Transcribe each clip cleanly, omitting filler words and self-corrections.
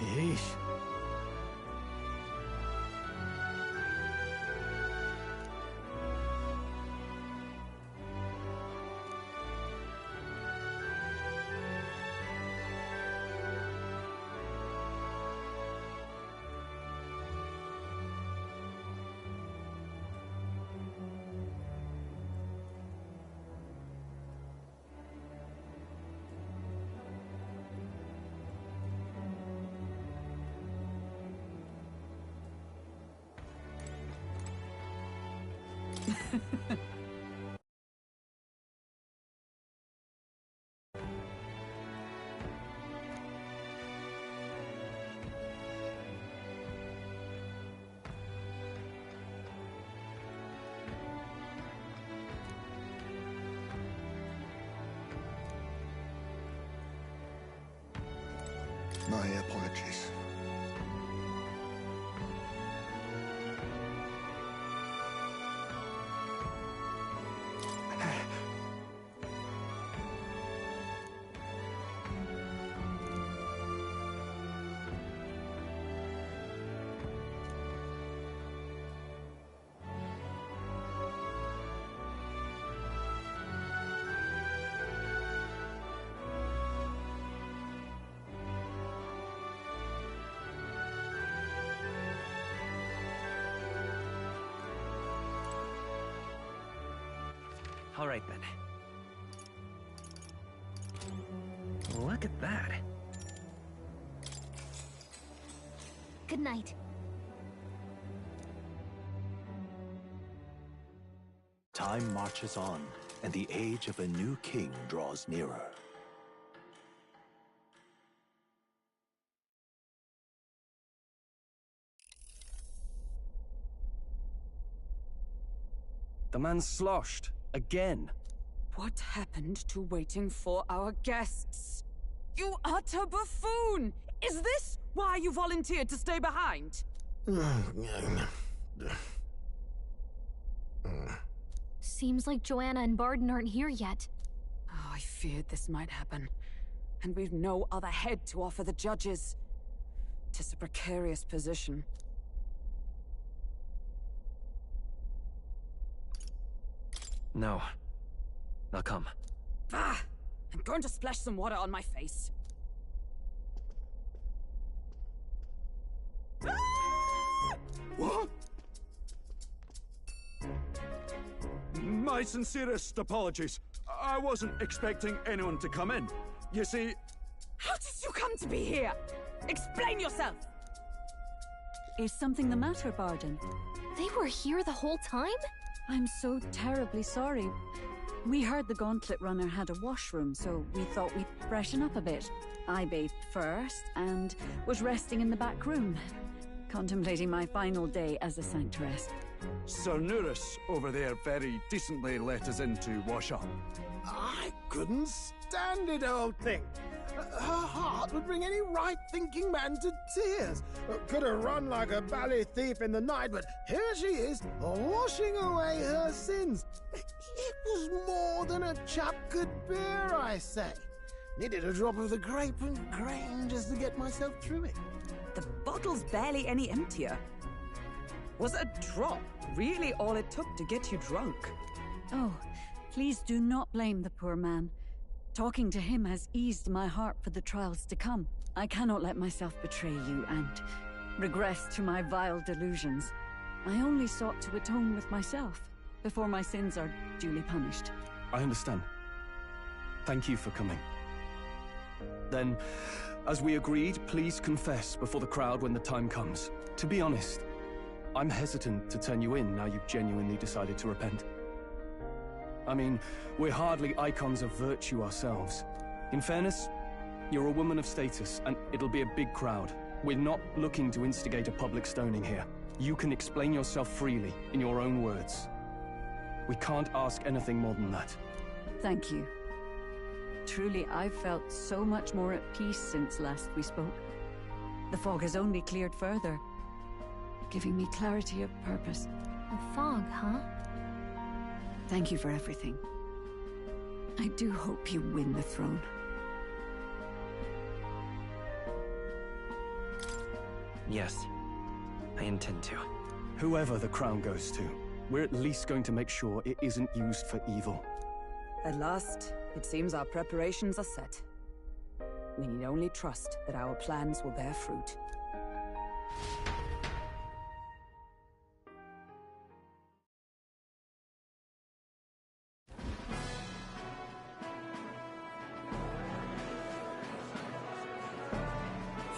Yeesh. My apologies. All right, then. Look at that. Good night. Time marches on, and the age of a new king draws nearer. The man's sloshed. Again. What happened to waiting for our guests? You utter buffoon! Is this why you volunteered to stay behind? Seems like Joanna and Barden aren't here yet. Oh, I feared this might happen. And we've no other head to offer the judges. 'Tis a precarious position. No. Now come. Ah! I'm going to splash some water on my face. What? My sincerest apologies. I wasn't expecting anyone to come in. You see... How did you come to be here? Explain yourself! Is something the matter, Barden? They were here the whole time? I'm so terribly sorry. We heard the Gauntlet Runner had a washroom, so we thought we'd freshen up a bit. I bathed first and was resting in the back room, contemplating my final day as a sanctuaress. Sir Nuris over there very decently let us in to wash up. I couldn't stand it, old thing. Her heart would bring any right-thinking man to tears. Could have run like a bally thief in the night, but here she is, washing away her sins. It was more than a chap could bear, I say. Needed a drop of the grape and grain just to get myself through it. The bottle's barely any emptier. Was a drop really all it took to get you drunk? Oh, please do not blame the poor man. Talking to him has eased my heart for the trials to come. I cannot let myself betray you and regress to my vile delusions. I only sought to atone with myself before my sins are duly punished. I understand. Thank you for coming. Then, as we agreed, please confess before the crowd when the time comes. To be honest, I'm hesitant to turn you in now you've genuinely decided to repent. I mean, we're hardly icons of virtue ourselves. In fairness, you're a woman of status, and it'll be a big crowd. We're not looking to instigate a public stoning here. You can explain yourself freely, in your own words. We can't ask anything more than that. Thank you. Truly, I've felt so much more at peace since last we spoke. The fog has only cleared further, giving me clarity of purpose. A fog, huh? Thank you for everything. I do hope you win the throne. Yes, I intend to. Whoever the crown goes to, we're at least going to make sure it isn't used for evil. At last, it seems our preparations are set. We need only trust that our plans will bear fruit.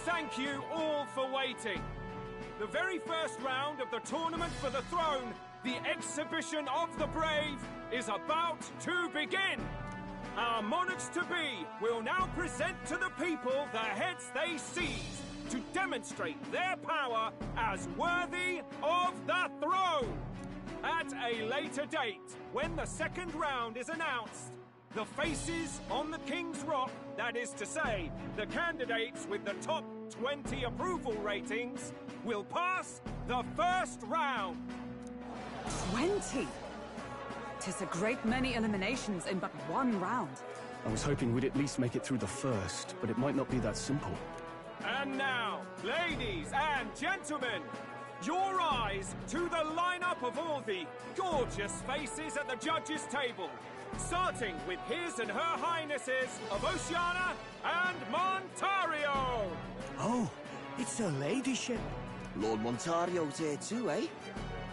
Thank you all for waiting. The very first round of the tournament for the throne, the exhibition of the brave, is about to begin. Our monarchs-to-be will now present to the people the heads they seized to demonstrate their power as worthy of the throne. At a later date, when the second round is announced, the faces on the King's Rock, that is to say, the candidates with the top 20 approval ratings, will pass the first round. 20? 'Tis a great many eliminations in but one round. I was hoping we'd at least make it through the first, but it might not be that simple. And now, ladies and gentlemen, your eyes to the lineup of all the gorgeous faces at the judges' table, starting with His and Her Highnesses of Oceania and Montario. Oh, it's her ladyship. Lord Montario's here too, eh?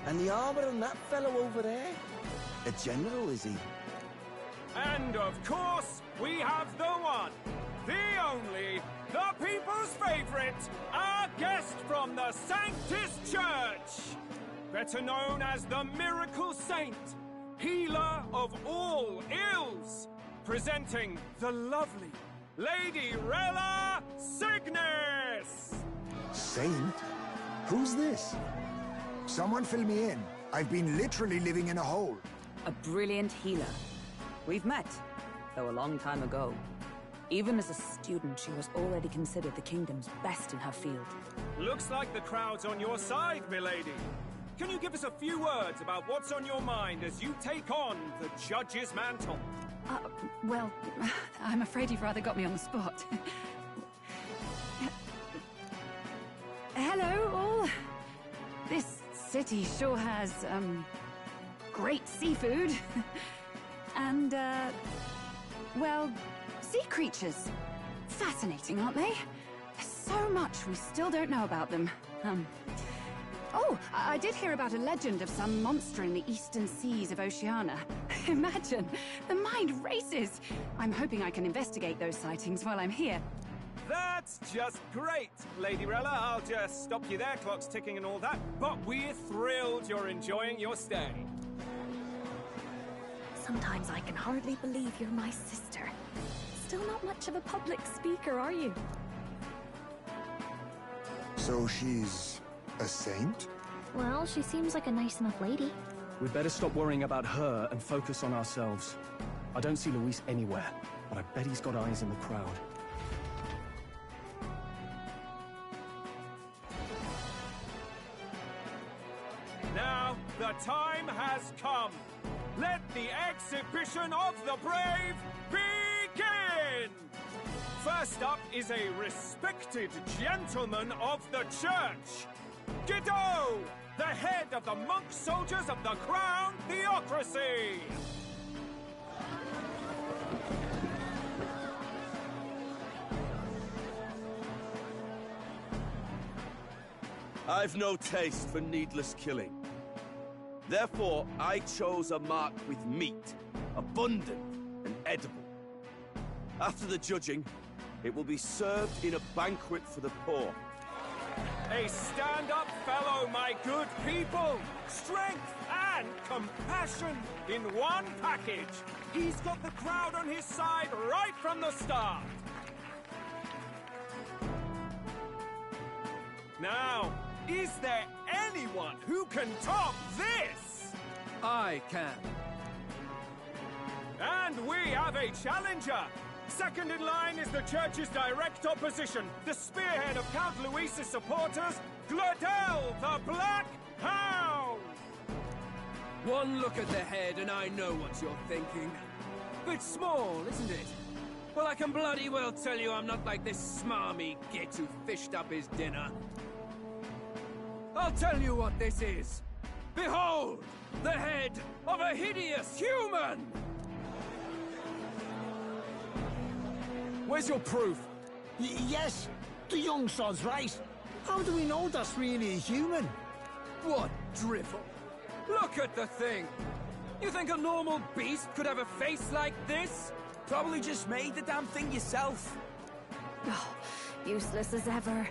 And the armor on that fellow over there? A general, is he? And of course, we have the one, the only, the people's favorite, our guest from the Sanctus Church, better known as the Miracle Saint, healer of all ills, presenting the lovely Lady Rella Cygnus! Saint? Who's this? Someone fill me in. I've been literally living in a hole. A brilliant healer. We've met, though a long time ago. Even as a student, she was already considered the kingdom's best in her field. Looks like the crowd's on your side, milady. Can you give us a few words about what's on your mind as you take on the judge's mantle? Well, I'm afraid you've rather got me on the spot. Hello, all. This city sure has, great seafood. And, well, sea creatures. Fascinating, aren't they? There's so much we still don't know about them. Oh, I did hear about a legend of some monster in the eastern seas of Oceania. Imagine, the mind races. I'm hoping I can investigate those sightings while I'm here. That's just great, Lady Rella. I'll just stop you there, clock's ticking and all that. But we're thrilled you're enjoying your stay. Sometimes I can hardly believe you're my sister. Still not much of a public speaker, are you? So she's a saint? Well, she seems like a nice enough lady. We'd better stop worrying about her and focus on ourselves. I don't see Luis anywhere, but I bet he's got eyes in the crowd. Now, the time has come. Let the exhibition of the brave begin! First up is a respected gentleman of the church. Guido, the head of the monk soldiers of the Crown Theocracy. I've no taste for needless killing. Therefore, I chose a mark with meat, abundant and edible. After the judging, it will be served in a banquet for the poor. A stand-up fellow, my good people! Strength and compassion in one package! He's got the crowd on his side right from the start! Now, is there anyone who can top this? I can. And we have a challenger! Second in line is the church's direct opposition, the spearhead of Count Luis's supporters, Glodell the Black Hound! One look at the head and I know what you're thinking. Bit small, isn't it? Well, I can bloody well tell you I'm not like this smarmy git who fished up his dinner. I'll tell you what this is. Behold, the head of a hideous human! Where's your proof? Yes, the young sod's right. How do we know that's really a human? What drivel! Look at the thing! You think a normal beast could have a face like this? Probably just made the damn thing yourself. Oh, useless as ever.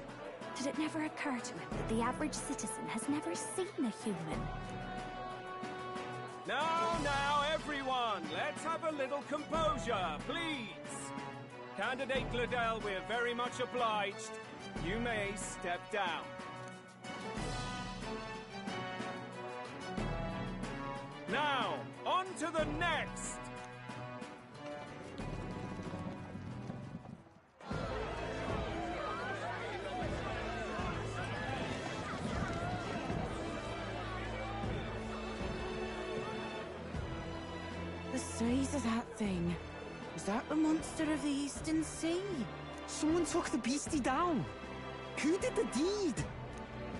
Did it never occur to him that the average citizen has never seen a human? Now, everyone, let's have a little composure, please. Candidate Gladell, we're very much obliged. You may step down. Now, on to the next! The size of that thing. Is that the monster of the Eastern Sea? Someone took the beastie down. Who did the deed?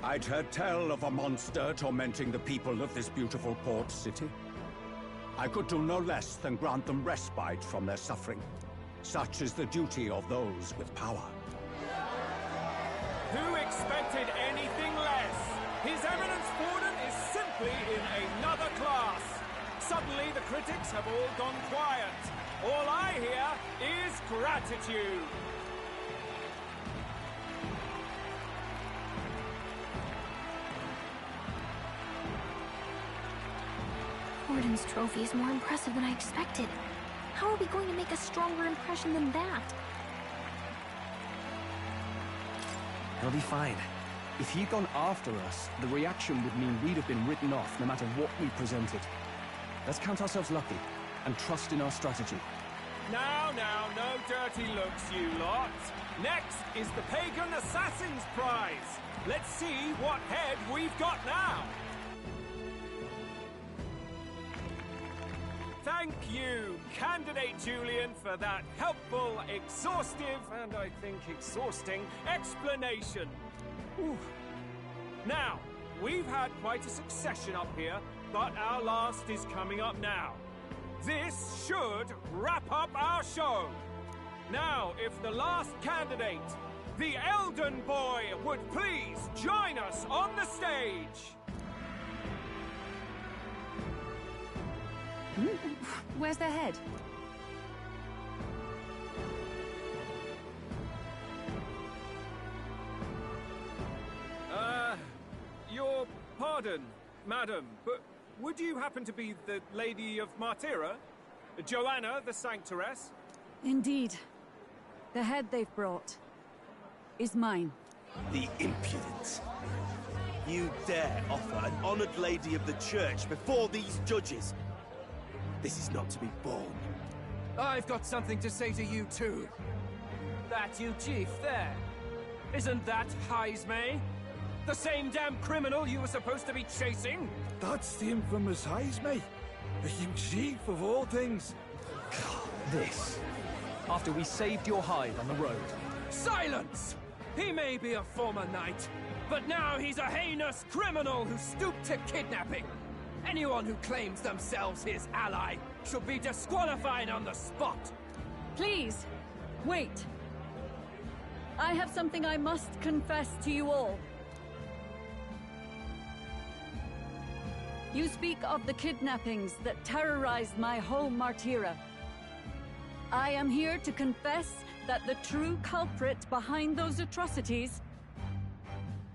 I'd heard tell of a monster tormenting the people of this beautiful port city. I could do no less than grant them respite from their suffering. Such is the duty of those with power. Who expected anything less? His Eminence Borden is simply in another class. Suddenly the critics have all gone quiet. All I hear is gratitude. Borden's trophy is more impressive than I expected. How are we going to make a stronger impression than that? He'll be fine. If he'd gone after us, the reaction would mean we'd have been written off no matter what we presented. Let's count ourselves lucky and trust in our strategy. Now, no dirty looks, you lot. Next is the Pagan Assassin's Prize. Let's see what head we've got now. Thank you, Candidate Julian, for that helpful, exhaustive, and I think exhausting explanation. Whew. Now, we've had quite a succession up here, but our last is coming up now. This should wrap up our show. Now, if the last candidate, the Elden Boy, would please join us on the stage. Where's the head? Your pardon, madam, but would you happen to be the Lady of Martira? Joanna the Sanctoress? Indeed. The head they've brought is mine. The impudence. You dare offer an honored lady of the church before these judges? This is not to be borne. I've got something to say to you too. That you chief there. Isn't that Heismay? The same damn criminal you were supposed to be chasing? That's the infamous Heismay. The huge chief of all things. This. After we saved your hide on the road. Silence! He may be a former knight, but now he's a heinous criminal who stooped to kidnapping. Anyone who claims themselves his ally should be disqualified on the spot. Please, wait. I have something I must confess to you all. You speak of the kidnappings that terrorized my home, Martira. I am here to confess that the true culprit behind those atrocities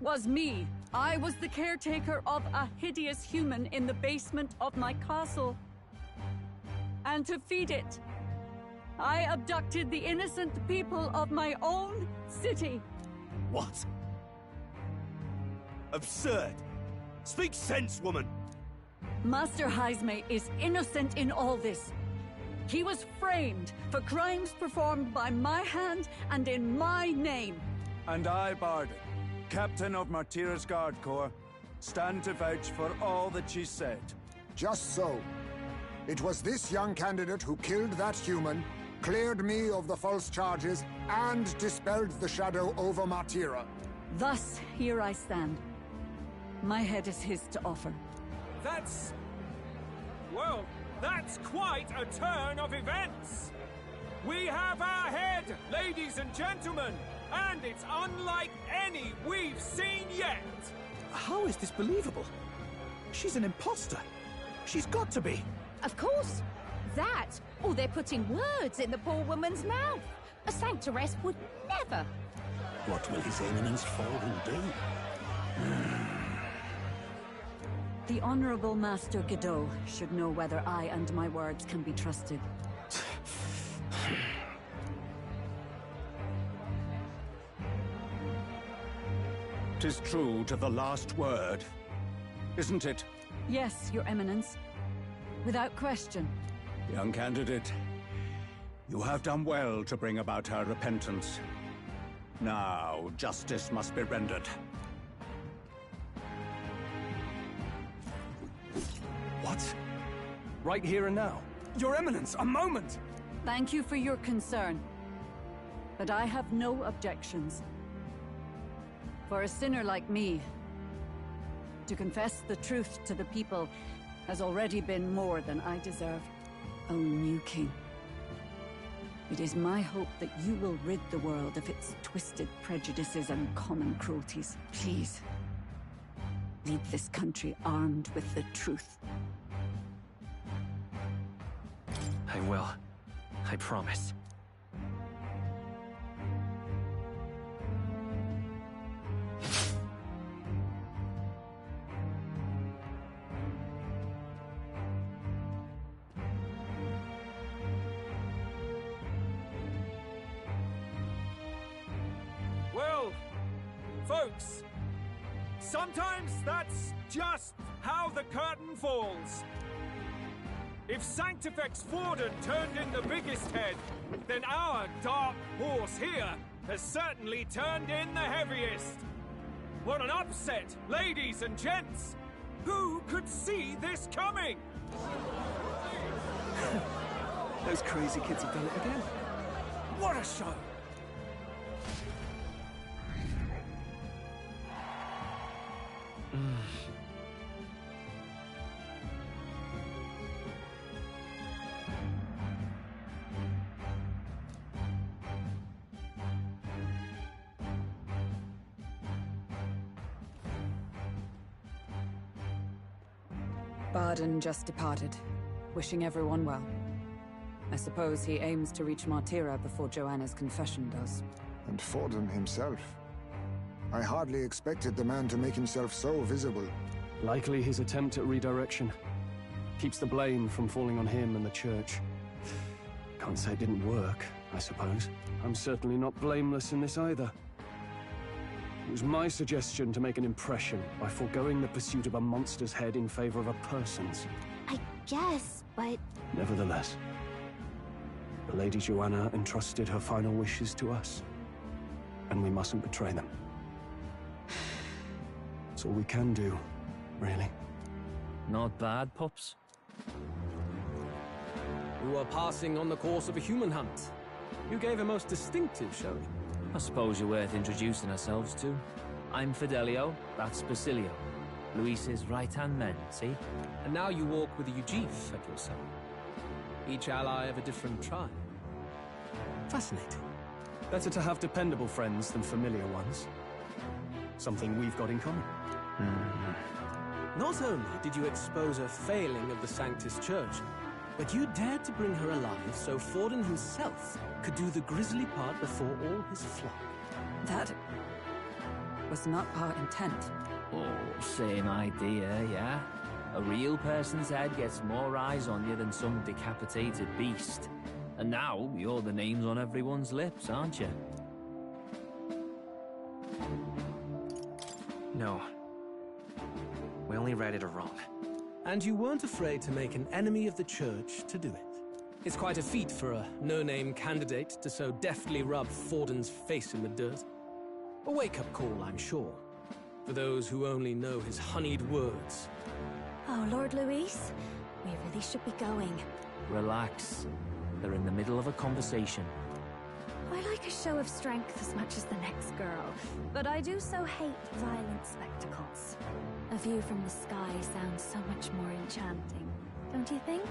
was me. I was the caretaker of a hideous human in the basement of my castle. And to feed it, I abducted the innocent people of my own city. What? Absurd! Speak sense, woman! Master Heismay is innocent in all this. He was framed for crimes performed by my hand and in my name. And I, Bardon, Captain of Martira's Guard Corps, stand to vouch for all that she said. Just so. It was this young candidate who killed that human, cleared me of the false charges, and dispelled the shadow over Martira. Thus, here I stand. My head is his to offer. That's... well, that's quite a turn of events! We have our head, ladies and gentlemen, and it's unlike any we've seen yet! How is this believable? She's an imposter. She's got to be. Of course. That, or they're putting words in the poor woman's mouth. A sanctoress would never. What will His Eminence Fallen do? The Honorable Master Godot should know whether I and my words can be trusted. 'Tis true to the last word, isn't it? Yes, Your Eminence. Without question. Young candidate, you have done well to bring about her repentance. Now, justice must be rendered. What? Right here and now? Your Eminence, a moment! Thank you for your concern. But I have no objections. For a sinner like me, to confess the truth to the people has already been more than I deserve. O new king, it is my hope that you will rid the world of its twisted prejudices and common cruelties. Please, leave this country armed with the truth. I will. I promise. Well, folks, sometimes that's just how the curtain falls. If Sanctifex Forden turned in the biggest head, then our dark horse here has certainly turned in the heaviest. What an upset, ladies and gents! Who could see this coming? Those crazy kids have done it again. What a show! Barden just departed, wishing everyone well. I suppose he aims to reach Martira before Joanna's confession does. And Forden himself. I hardly expected the man to make himself so visible. Likely his attempt at redirection. Keeps the blame from falling on him and the church. Can't say it didn't work, I suppose. I'm certainly not blameless in this either. It was my suggestion to make an impression by foregoing the pursuit of a monster's head in favor of a person's. I guess, but... Nevertheless, the Lady Joanna entrusted her final wishes to us, and we mustn't betray them. It's all we can do, really. Not bad, pups. We were passing on the course of a human hunt. You gave a most distinctive showing. I suppose you're worth introducing ourselves to. I'm Fidelio, that's Basilio. Luis's right-hand men, see? And now you walk with a Ujif at your side. Each ally of a different tribe. Fascinating. Better to have dependable friends than familiar ones. Something we've got in common. Not only did you expose a failing of the Sanctus Church, but you dared to bring her alive so Forden himself could do the grisly part before all his flock. That was not our intent. Oh, same idea, yeah? A real person's head gets more eyes on you than some decapitated beast. And now, you're the names on everyone's lips, aren't you? No. We only righted a wrong. And you weren't afraid to make an enemy of the church to do it. It's quite a feat for a no-name candidate to so deftly rub Forden's face in the dirt. A wake-up call, I'm sure, for those who only know his honeyed words. Oh, Lord Luis, we really should be going. Relax. They're in the middle of a conversation. I like a show of strength as much as the next girl, but I do so hate violent spectacles. A view from the sky sounds so much more enchanting, don't you think?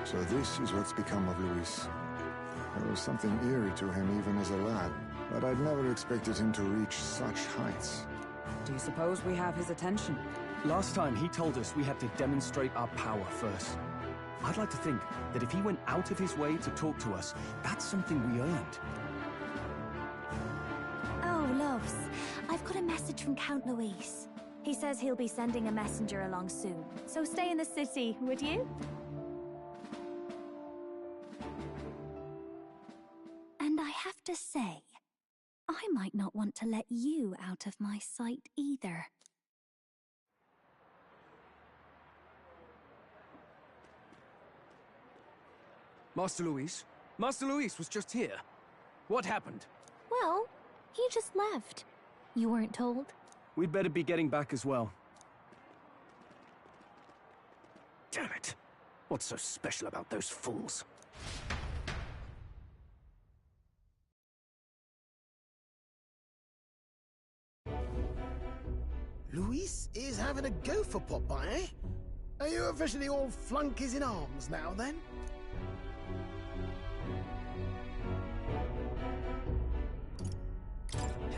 So this is what's become of Luis. There was something eerie to him even as a lad, but I'd never expected him to reach such heights. Do you suppose we have his attention? Last time he told us we had to demonstrate our power first. I'd like to think that if he went out of his way to talk to us, that's something we earned. Oh, loves. I've got a message from Count Luis. He says he'll be sending a messenger along soon, so stay in the city, would you? And I have to say, I might not want to let you out of my sight either. Master Luis? Master Luis was just here. What happened? Well, he just left. You weren't told? We'd better be getting back as well. Damn it. What's so special about those fools? Luis is having a go for Popeye, eh? Are you officially all flunkies in arms now, then?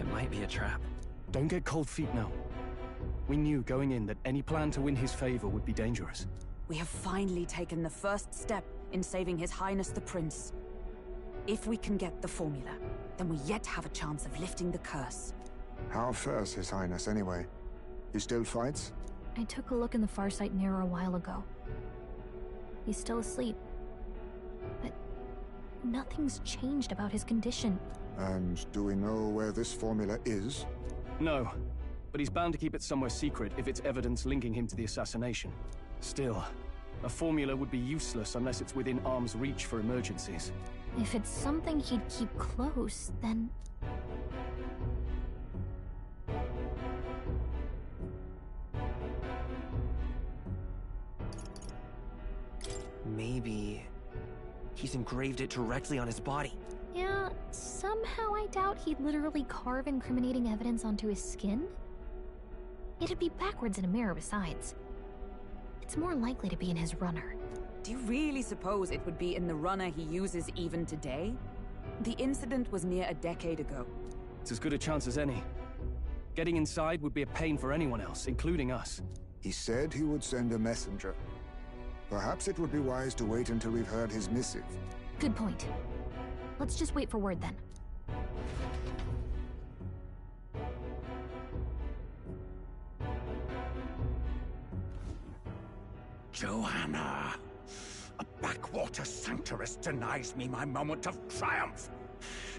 It might be a trap. Don't get cold feet now. We knew going in that any plan to win his favor would be dangerous. We have finally taken the first step in saving His Highness the Prince. If we can get the formula, then we yet have a chance of lifting the curse. How fares His Highness, anyway? He still fights? I took a look in the Farsight mirror a while ago. He's still asleep. But nothing's changed about his condition. And do we know where this formula is? No, but he's bound to keep it somewhere secret if it's evidence linking him to the assassination. Still, a formula would be useless unless it's within arm's reach for emergencies. If it's something he'd keep close, then... Maybe he's engraved it directly on his body. Yeah, somehow I doubt he'd literally carve incriminating evidence onto his skin. It'd be backwards in a mirror besides. It's more likely to be in his runner. Do you really suppose it would be in the runner he uses even today? The incident was near a decade ago. It's as good a chance as any. Getting inside would be a pain for anyone else, including us. He said he would send a messenger. Perhaps it would be wise to wait until we've heard his missive. Good point. Let's just wait for word then. Joanna! A backwater sanctuarist denies me my moment of triumph!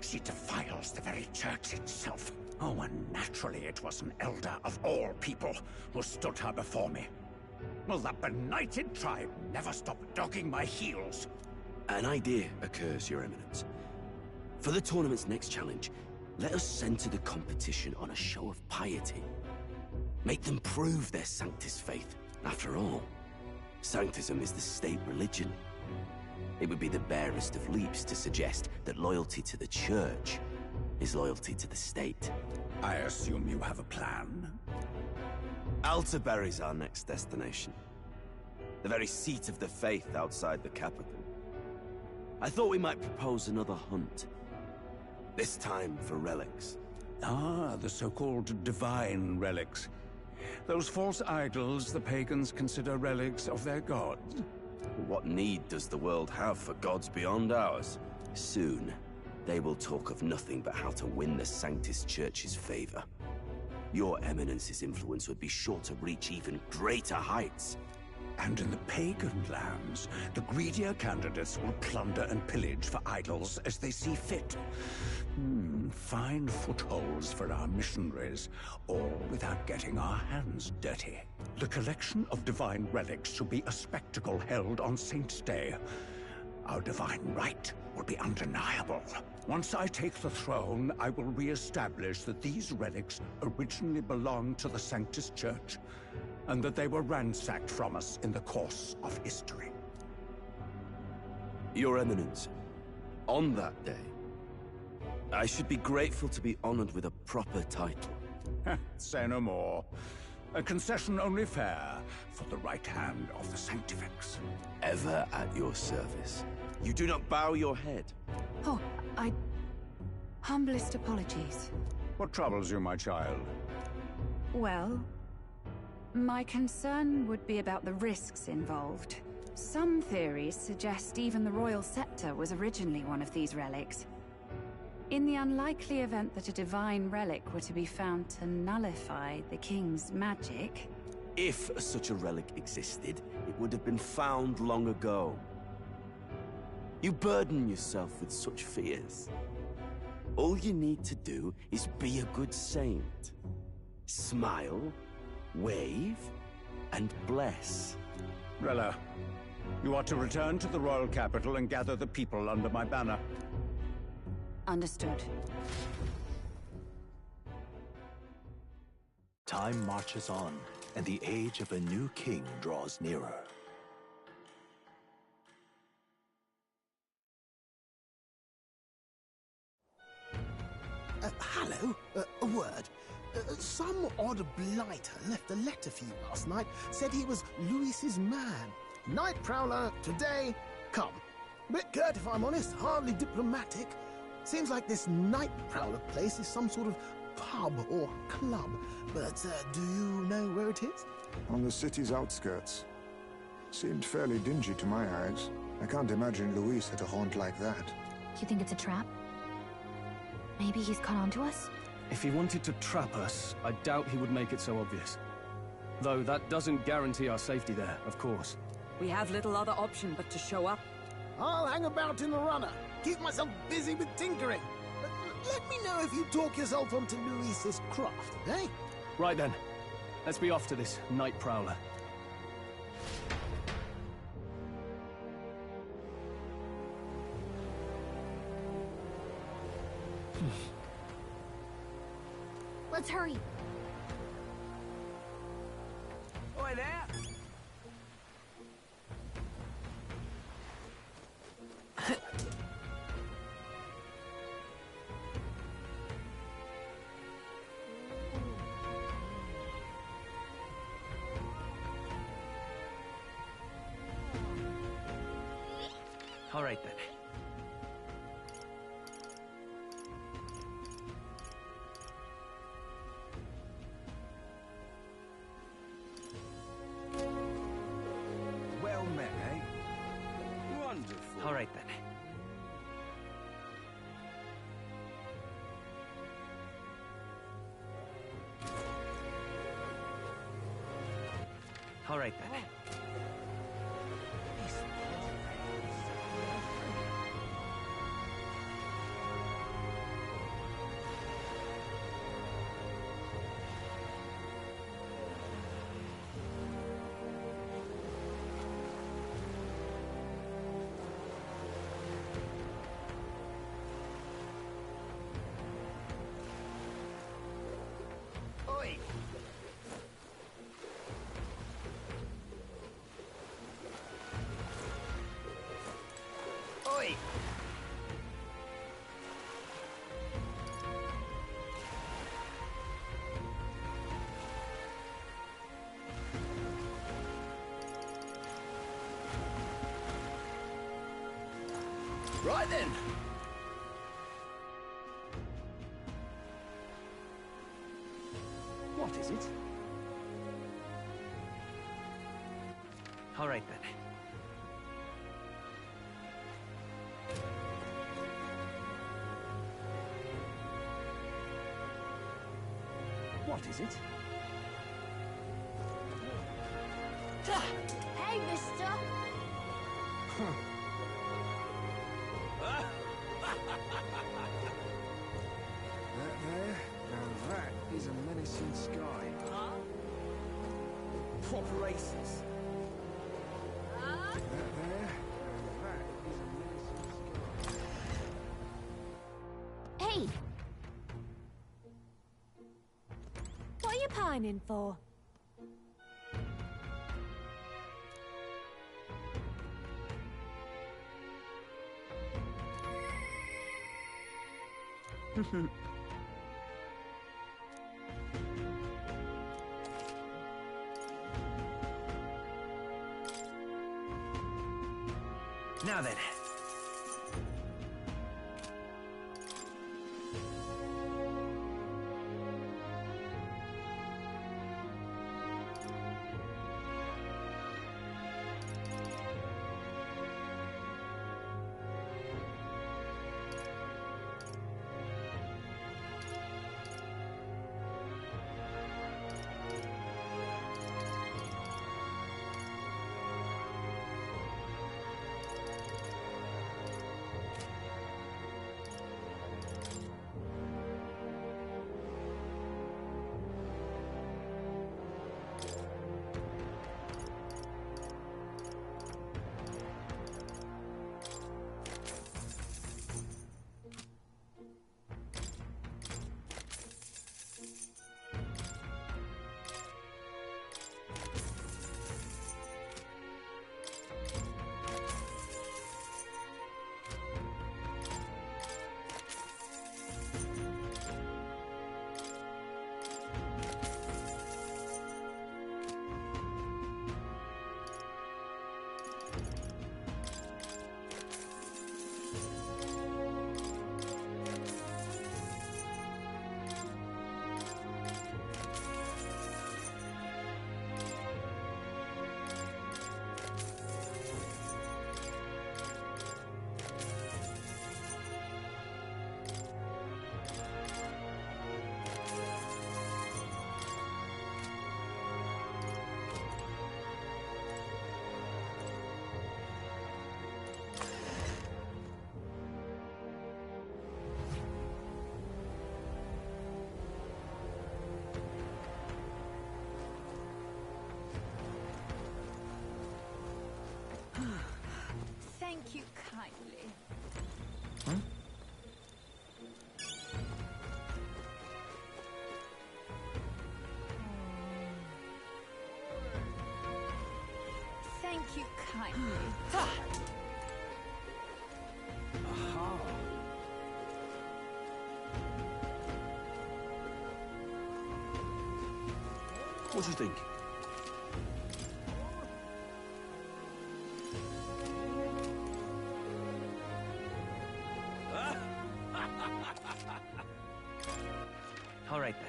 She defiles the very church itself. Oh, and naturally it was an elder of all people who stood her before me. Will that benighted tribe never stop dogging my heels? An idea occurs, Your Eminence. For the tournament's next challenge, let us center the competition on a show of piety. Make them prove their Sanctus faith. After all, Sanctism is the state religion. It would be the barest of leaps to suggest that loyalty to the Church is loyalty to the state. I assume you have a plan? Altaberry's our next destination. The very seat of the faith outside the capital. I thought we might propose another hunt. This time for relics. Ah, the so-called divine relics. Those false idols the pagans consider relics of their gods. What need does the world have for gods beyond ours? Soon, they will talk of nothing but how to win the Sanctus Church's favor. Your Eminence's influence would be sure to reach even greater heights. And in the pagan lands, the greedier candidates will plunder and pillage for idols as they see fit. Fine footholds for our missionaries, all without getting our hands dirty. The collection of divine relics should be a spectacle held on Saint's Day. Our divine right will be undeniable. Once I take the throne, I will re-establish that these relics originally belonged to the Sanctus Church, and that they were ransacked from us in the course of history. Your Eminence, on that day, I should be grateful to be honored with a proper title. Say no more. A concession only fair for the right hand of the Sanctifex. Ever at your service. You do not bow your head. Oh, humblest apologies. What troubles you, my child? Well, my concern would be about the risks involved. Some theories suggest even the royal scepter was originally one of these relics. In the unlikely event that a divine relic were to be found to nullify the king's magic... If such a relic existed, it would have been found long ago. You burden yourself with such fears. All you need to do is be a good saint. Smile, wave, and bless. Rella, you are to return to the royal capital and gather the people under my banner. Understood. Time marches on, and the age of a new king draws nearer. Hello? A word. Some odd blighter left a letter for you last night. Said he was Luis's man. Night Prowler, today, come. Bit curt if I'm honest, hardly diplomatic. Seems like this Night Prowler place is some sort of pub or club. But do you know where it is? On the city's outskirts. Seemed fairly dingy to my eyes. I can't imagine Luis had a haunt like that. You think it's a trap? Maybe he's caught on to us? If he wanted to trap us, I doubt he would make it so obvious. Though that doesn't guarantee our safety there, of course. We have little other option but to show up. I'll hang about in the runner. Keep myself busy with tinkering. Let me know if you talk yourself onto Luis's craft, eh? Right then. Let's be off to this Night Prowler. Let's hurry. Oi there! All right then. Well met, eh? Wonderful. All right then. All right then. Oi! Oi! Right then. What is it? All right then. What is it? Hey, mister! That there, now that is a menacing sky. Proper aces. That there, now that is a menacing sky. Hey! What are you pining for? Now then. Thank you kindly. Thank you kindly. Aha. What do you think? All right, then.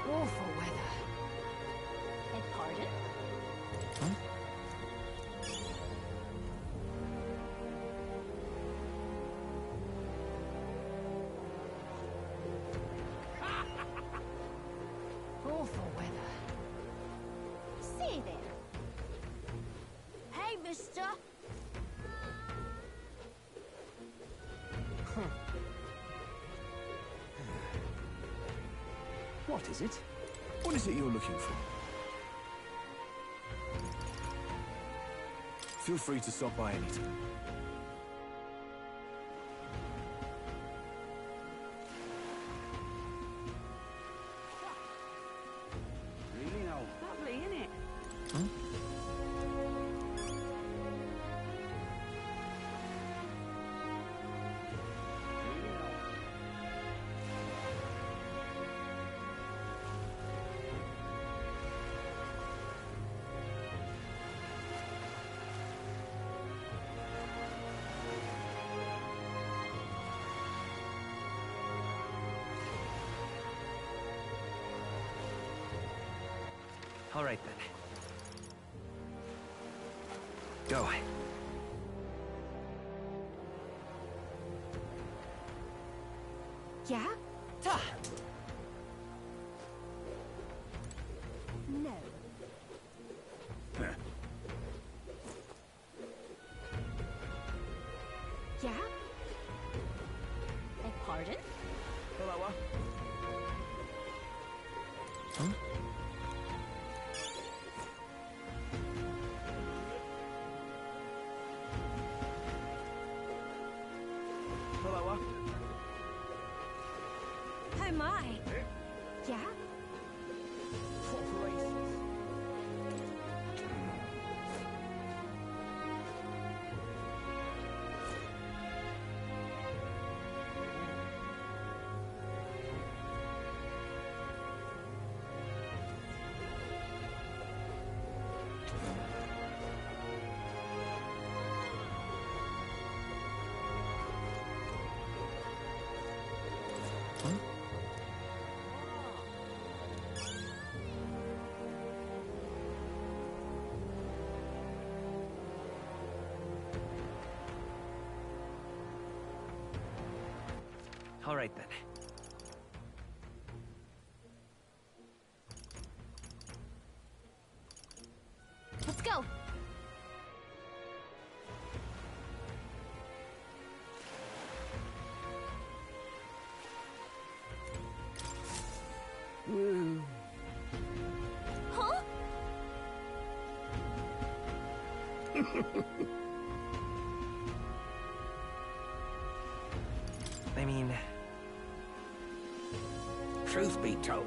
Awful weather. Beg pardon? Awful weather. See there. Hey, mister. What is it? What is it you're looking for? Feel free to stop by anytime. Really now? Lovely, innit? All right, then. Go. Yeah? No. Yeah? Beg pardon? Hello. my. Yeah? All right, then. Let's go. Woo. Huh? I mean... Truth be told,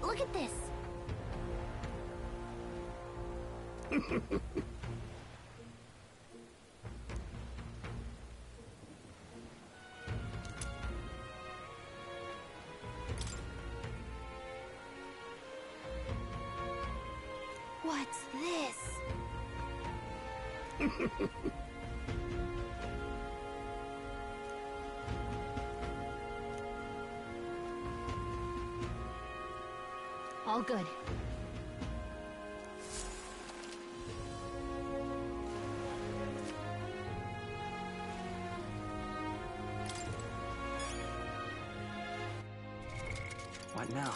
Look at this. What's this? All good. what now?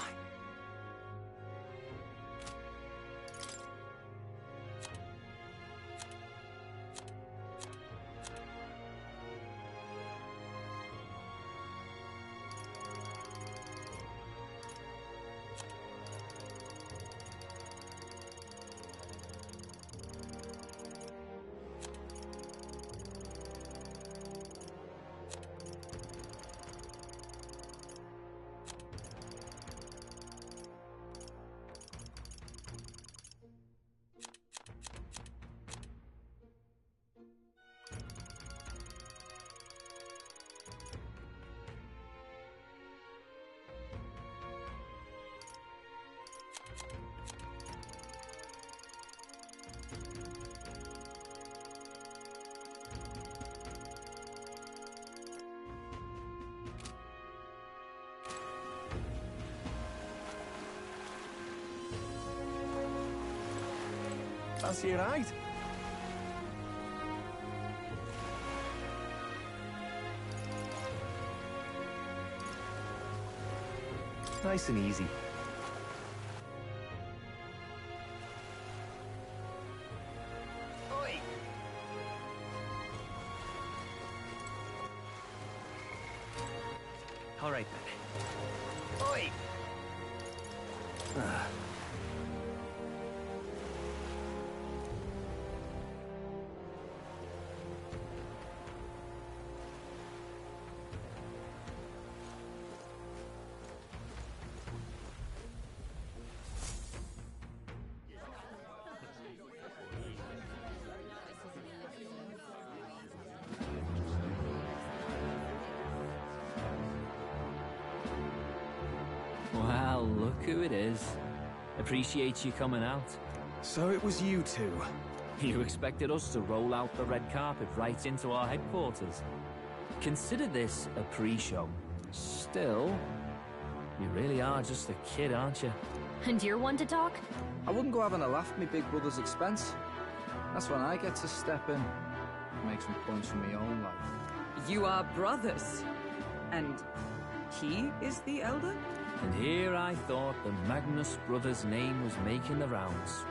Fancy a ride? Nice and easy. Oi! All right, then. Oi! Well, look who it is. Appreciate you coming out. So it was you two. You expected us to roll out the red carpet right into our headquarters. Consider this a pre-show. Still, you really are just a kid, aren't you? And you're one to talk? I wouldn't go having a laugh at me big brother's expense. That's when I get to step in. make some points for my own life. You are brothers. And he is the elder? And here I thought the Magnus brothers' name was making the rounds.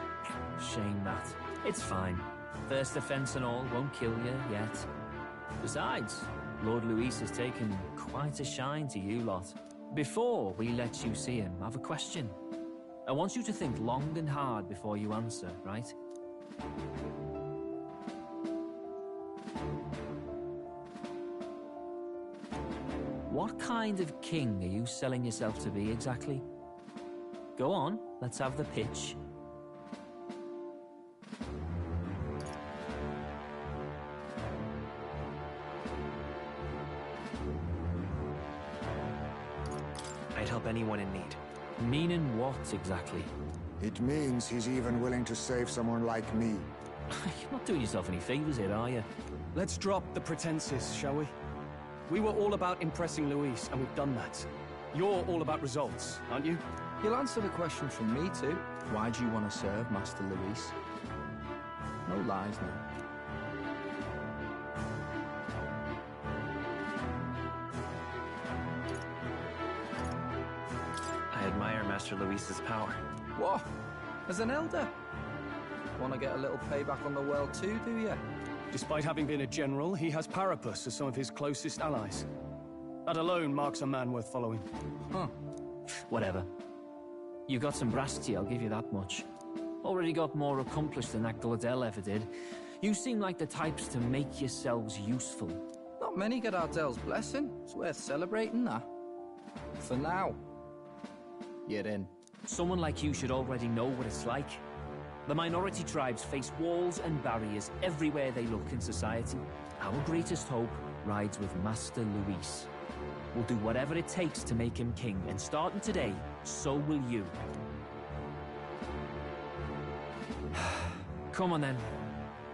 Shame that. It's fine. First offense and all won't kill you yet. Besides, Lord Luis has taken quite a shine to you lot. Before we let you see him, I have a question. I want you to think long and hard before you answer, right? What kind of king are you selling yourself to be exactly? Go on, let's have the pitch. I'd help anyone in need. Meaning what exactly? It means he's even willing to save someone like me. You're not doing yourself any favors here, are you? Let's drop the pretenses, shall we? We were all about impressing Luis, and we've done that. You're all about results, aren't you? You'll answer the question from me too. Why do you want to serve Master Luis? No lies now. I admire Master Luis's power. What? As an elder? Want to get a little payback on the world too, do you? Despite having been a general, he has Parapus as some of his closest allies. That alone marks a man worth following. Huh. Whatever. You got some brass tea, I'll give you that much. Already got more accomplished than that Gladel ever did. You seem like the types to make yourselves useful. Not many get Ardel's blessing. It's worth celebrating that. For now. You're in. Someone like you should already know what it's like. The minority tribes face walls and barriers everywhere they look in society. Our greatest hope rides with Master Luis. We'll do whatever it takes to make him king, and starting today, so will you. Come on then.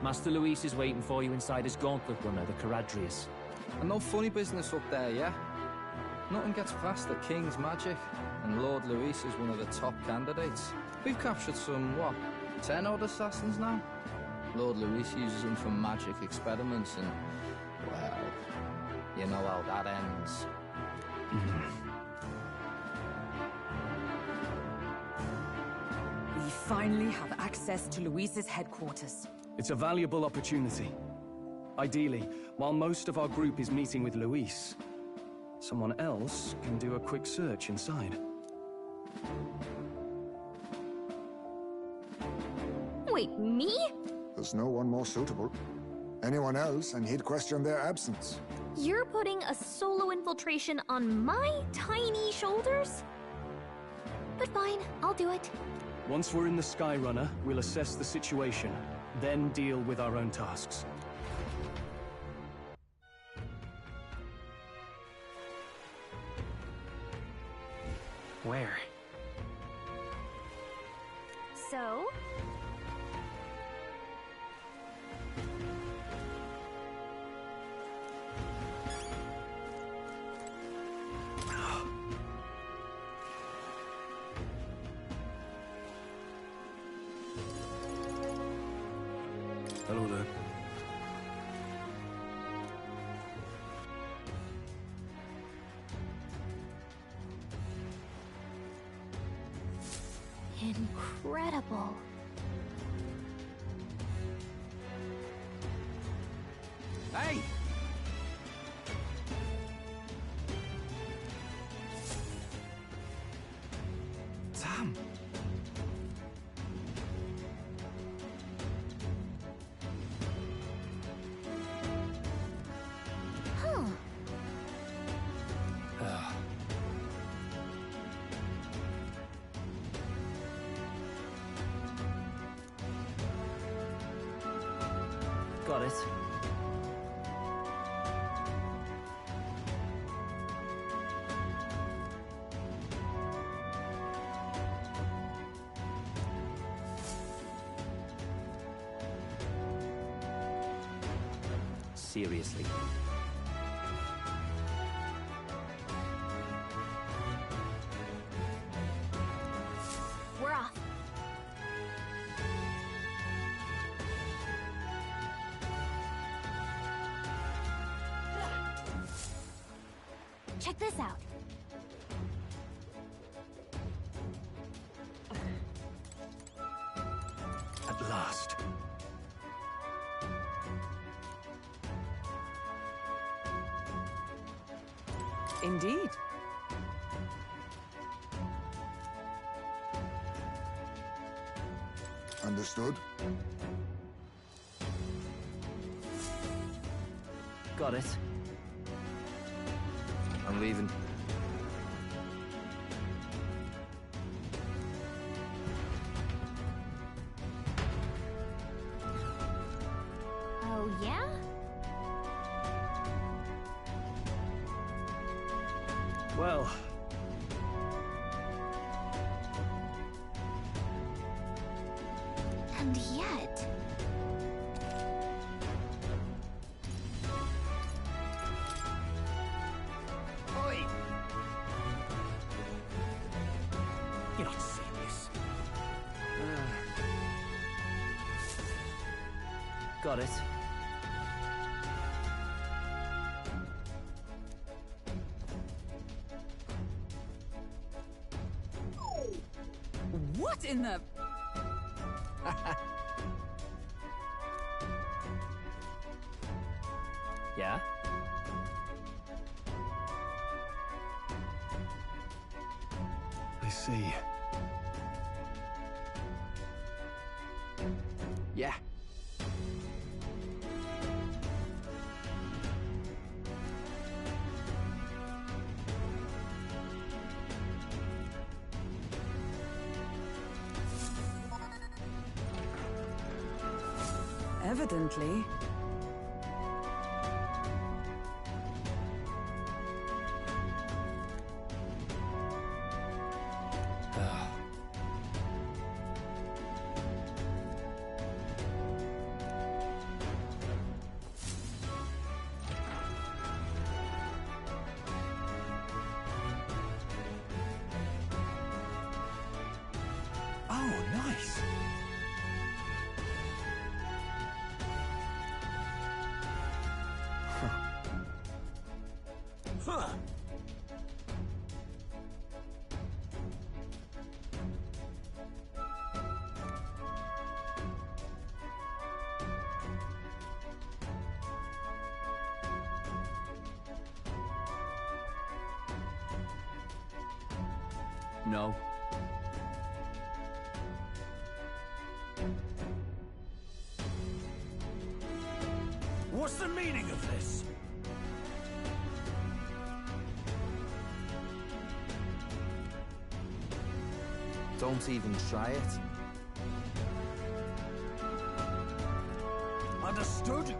Master Luis is waiting for you inside his gauntlet runner, the Caradrius. And no funny business up there, yeah? Nothing gets past the King's magic, and Lord Luis is one of the top candidates. We've captured some, what, 10 odd assassins now? Lord Luis uses them for magic experiments and, well, you know how that ends. We finally have access to Luis's headquarters. It's a valuable opportunity. Ideally, while most of our group is meeting with Luis, someone else can do a quick search inside. Wait, me? There's no one more suitable. Anyone else, and he'd question their absence. You're putting a solo infiltration on my tiny shoulders? But fine, I'll do it. Once we're in the Skyrunner, we'll assess the situation, then deal with our own tasks. Where? So? Hello there. Incredible. Hey! Damn! Huh. Got it. Seriously. We're off. Check this out. At last. Indeed. Understood? Got it. I'm leaving. Oh, yeah? Well... And yet... Oi! You're not serious. Got it. What in the... Yeah? I see. Yeah. Evidently. Oh, nice. Huh. No. What's the meaning of this? Don't even try it. Understood?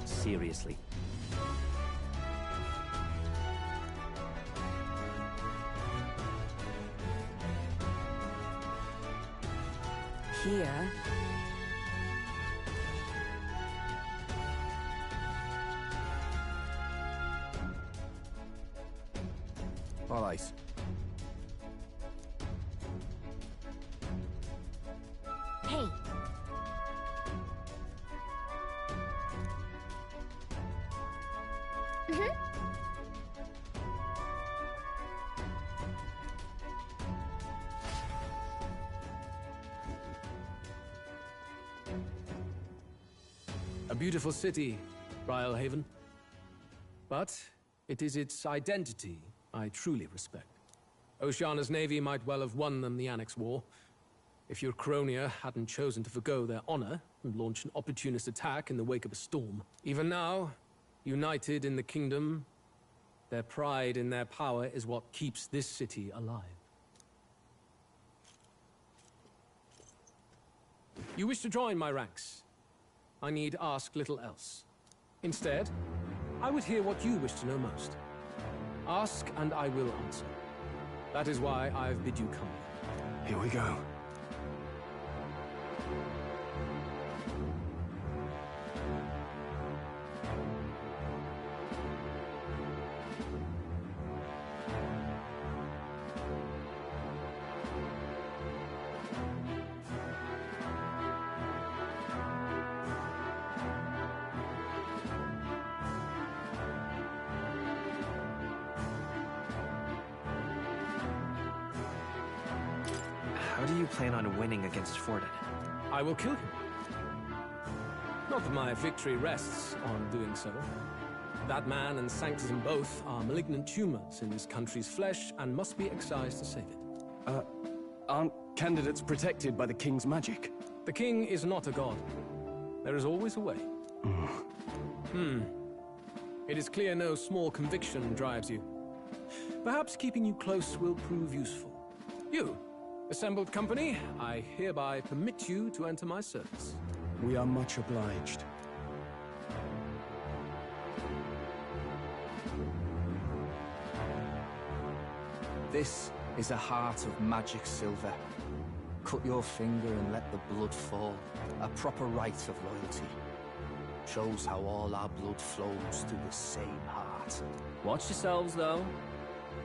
Seriously. Here... All right. Hey. A beautiful city, Haven. But it is its identity I truly respect. Oceana's navy might well have won them the Annex War, if your Cronia hadn't chosen to forgo their honor and launch an opportunist attack in the wake of a storm. Even now, united in the kingdom, their pride in their power is what keeps this city alive. You wish to join my ranks. I need ask little else. Instead, I would hear what you wish to know most. Ask and I will answer. That is why I've bid you come. Here we go. How do you plan on winning against Forden? I will kill him. Not that my victory rests on doing so. That man and Sanctism both are malignant tumors in this country's flesh and must be excised to save it. Aren't candidates protected by the king's magic? The king is not a god. There is always a way. It is clear no small conviction drives you. Perhaps keeping you close will prove useful. You, assembled company, I hereby permit you to enter my service. We are much obliged. This is a heart of magic silver. Cut your finger and let the blood fall. A proper rite of loyalty. Shows how all our blood flows through the same heart. Watch yourselves, though.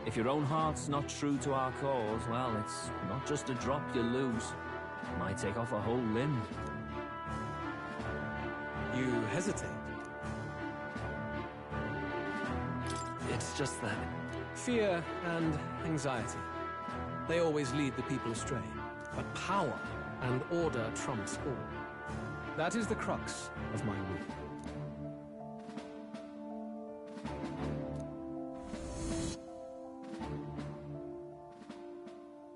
If your own heart's not true to our cause, well, it's not just a drop you lose. It might take off a whole limb. You hesitate. It's just that... Fear and anxiety. They always lead the people astray. But power and order trumps all. That is the crux of my rule.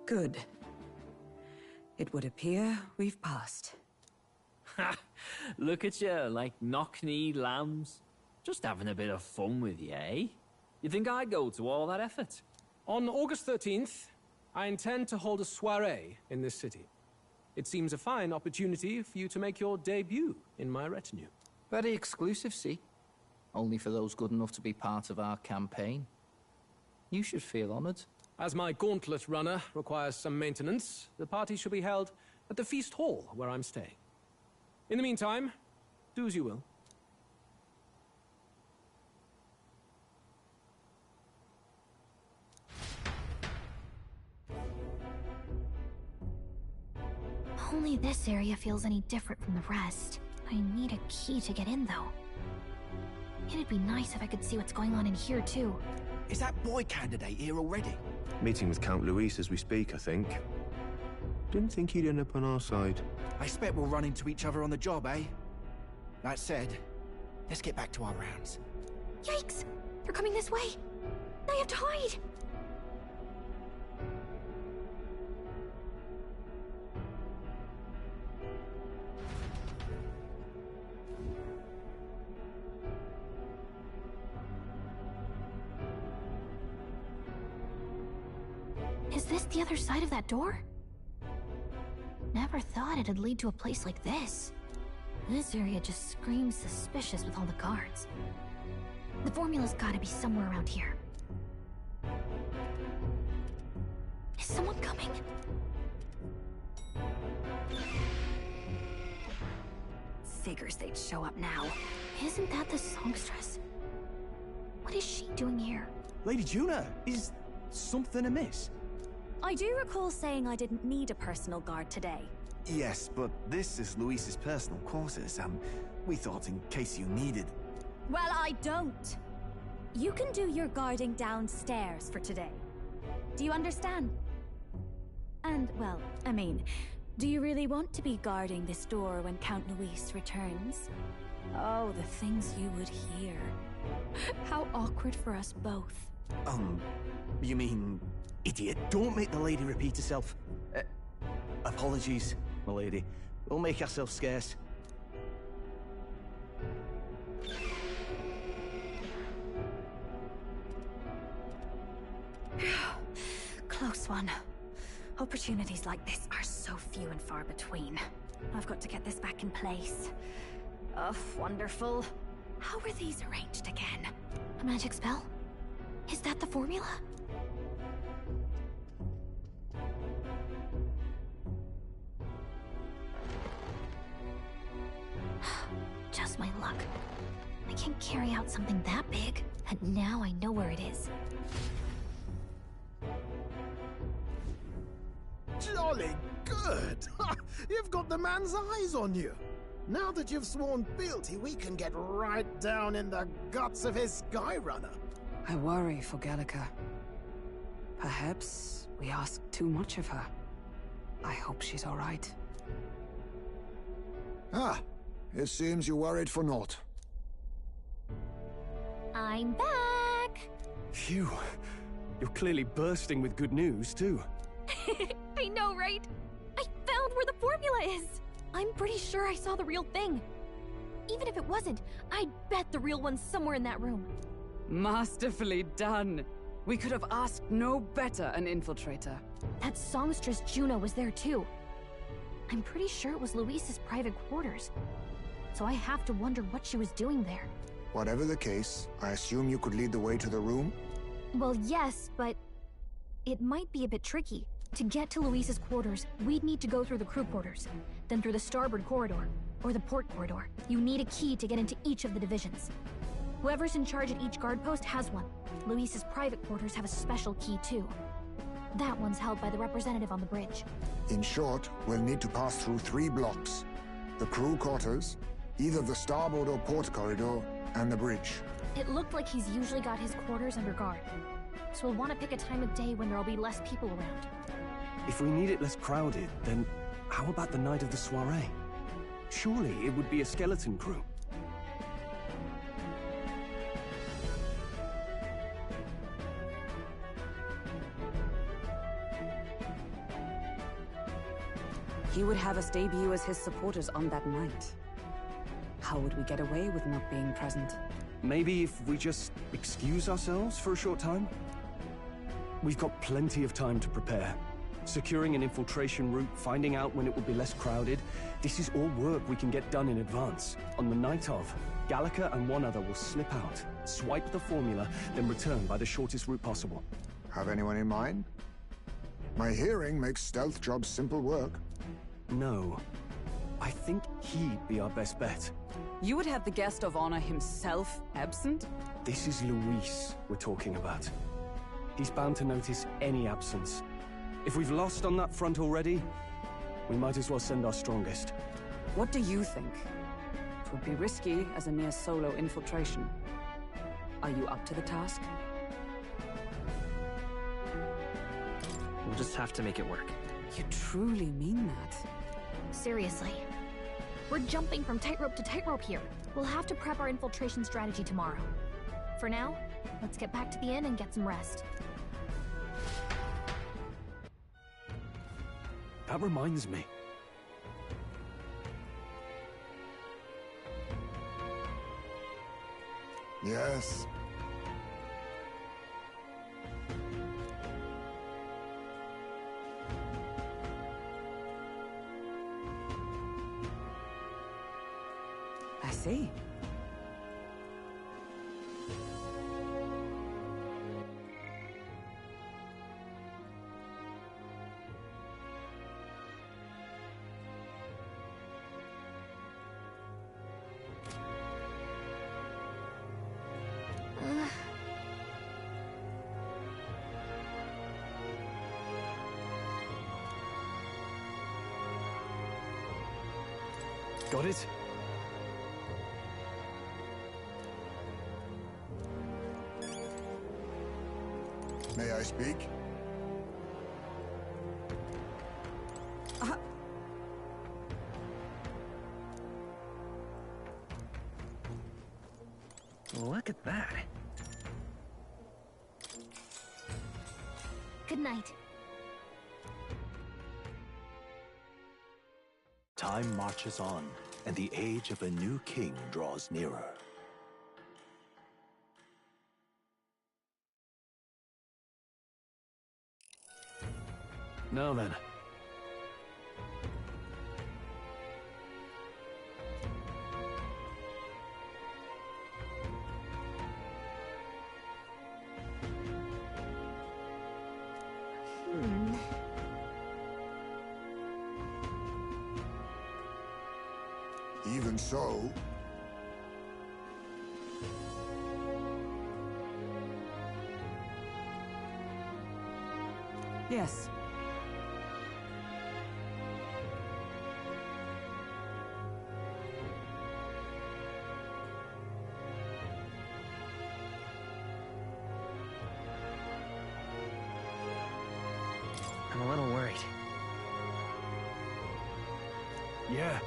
Good. It would appear we've passed. Ha! Look at you, like knock-kneed lambs. Just having a bit of fun with you, eh? You think I'd go to all that effort? On August 13th, I intend to hold a soiree in this city. It seems a fine opportunity for you to make your debut in my retinue. Very exclusive, see? Only for those good enough to be part of our campaign. You should feel honored. As my gauntlet runner requires some maintenance, the party shall be held at the feast hall where I'm staying. In the meantime, do as you will. Only this area feels any different from the rest. I need a key to get in, though. It'd be nice if I could see what's going on in here, too. Is that boy candidate here already? Meeting with Count Luis as we speak, I think. Didn't think he'd end up on our side. I expect we'll run into each other on the job, eh? That said, let's get back to our rounds. Yikes! They're coming this way! I have to hide! Is this the other side of that door? Never thought it'd lead to a place like this. This area just screams suspicious with all the guards. The formula's gotta be somewhere around here. Is someone coming? Figures they'd show up now. Isn't that the songstress? What is she doing here? Lady Juna, is something amiss? I do recall saying I didn't need a personal guard today. Yes, but this is Luis's personal quarters, and we thought in case you needed... Well, I don't. You can do your guarding downstairs for today. Do you understand? And, well, I mean, do you really want to be guarding this door when Count Luis returns? Oh, the things you would hear. How awkward for us both. You mean... Idiot, don't make the lady repeat herself. Apologies, my lady. We'll make ourselves scarce. Close one. Opportunities like this are so few and far between. I've got to get this back in place. Oh, wonderful. How were these arranged again? A magic spell? Is that the formula? Just my luck. I can't carry out something that big, and now I know where it is. Jolly good! You've got the man's eyes on you. Now that you've sworn fealty, we can get right down in the guts of his Skyrunner. I worry for Gallica. Perhaps we ask too much of her. I hope she's all right. Ah, it seems you worried for naught. I'm back! Phew. You're clearly bursting with good news, too. I know, right? I found where the formula is! I'm pretty sure I saw the real thing. Even if it wasn't, I'd bet the real one's somewhere in that room. Masterfully done. We could have asked no better an infiltrator. That songstress Juno was there too. I'm pretty sure it was Luis's private quarters. So I have to wonder what she was doing there. Whatever the case, I assume you could lead the way to the room? Well, yes, but it might be a bit tricky. To get to Luis's quarters, we'd need to go through the crew quarters, then through the starboard corridor, or the port corridor. You need a key to get into each of the divisions. Whoever's in charge at each guard post has one. Luis's private quarters have a special key too. That one's held by the representative on the bridge. In short, we'll need to pass through 3 blocks. The crew quarters, either the starboard or port corridor, and the bridge. It looked like he's usually got his quarters under guard. So we'll want to pick a time of day when there'll be less people around. If we need it less crowded, then how about the night of the soiree? Surely it would be a skeleton crew. He would have us debut as his supporters on that night. How would we get away with not being present? Maybe if we just excuse ourselves for a short time? We've got plenty of time to prepare. Securing an infiltration route, finding out when it will be less crowded, this is all work we can get done in advance. On the night of, Gallica and one other will slip out, swipe the formula, then return by the shortest route possible. Have anyone in mind? My hearing makes stealth jobs simple work. No. I think he'd be our best bet. You would have the guest of honor himself absent? This is Luis we're talking about. He's bound to notice any absence. If we've lost on that front already, we might as well send our strongest. What do you think? It would be risky as a near solo infiltration. Are you up to the task? We'll just have to make it work. You truly mean that? Seriously. We're jumping from tightrope to tightrope here. We'll have to prep our infiltration strategy tomorrow. For now, let's get back to the inn and get some rest. That reminds me. Yes. I see. Got it? May I speak? Look at that. Good night. Time marches on, and the age of a new king draws nearer. Now then. Even so... Yes. I'm a little worried. Yeah.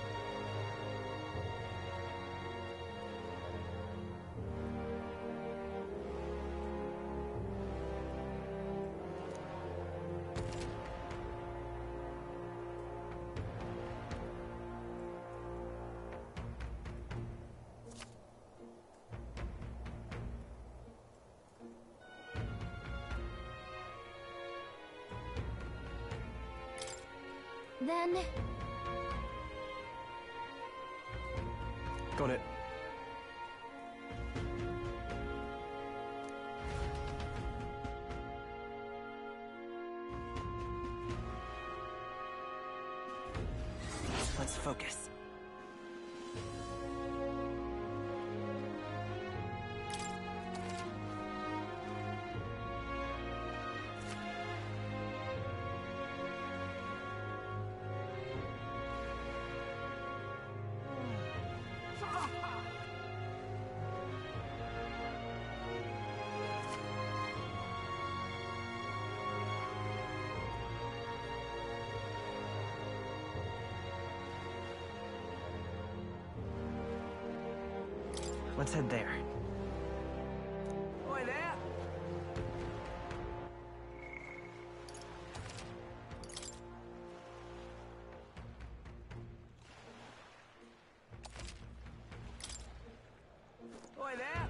Then... Got it. Let's focus. Let's head there. Oi there! Oi there!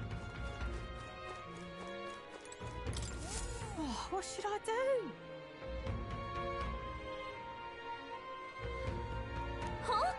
Oh, what should I do? Huh?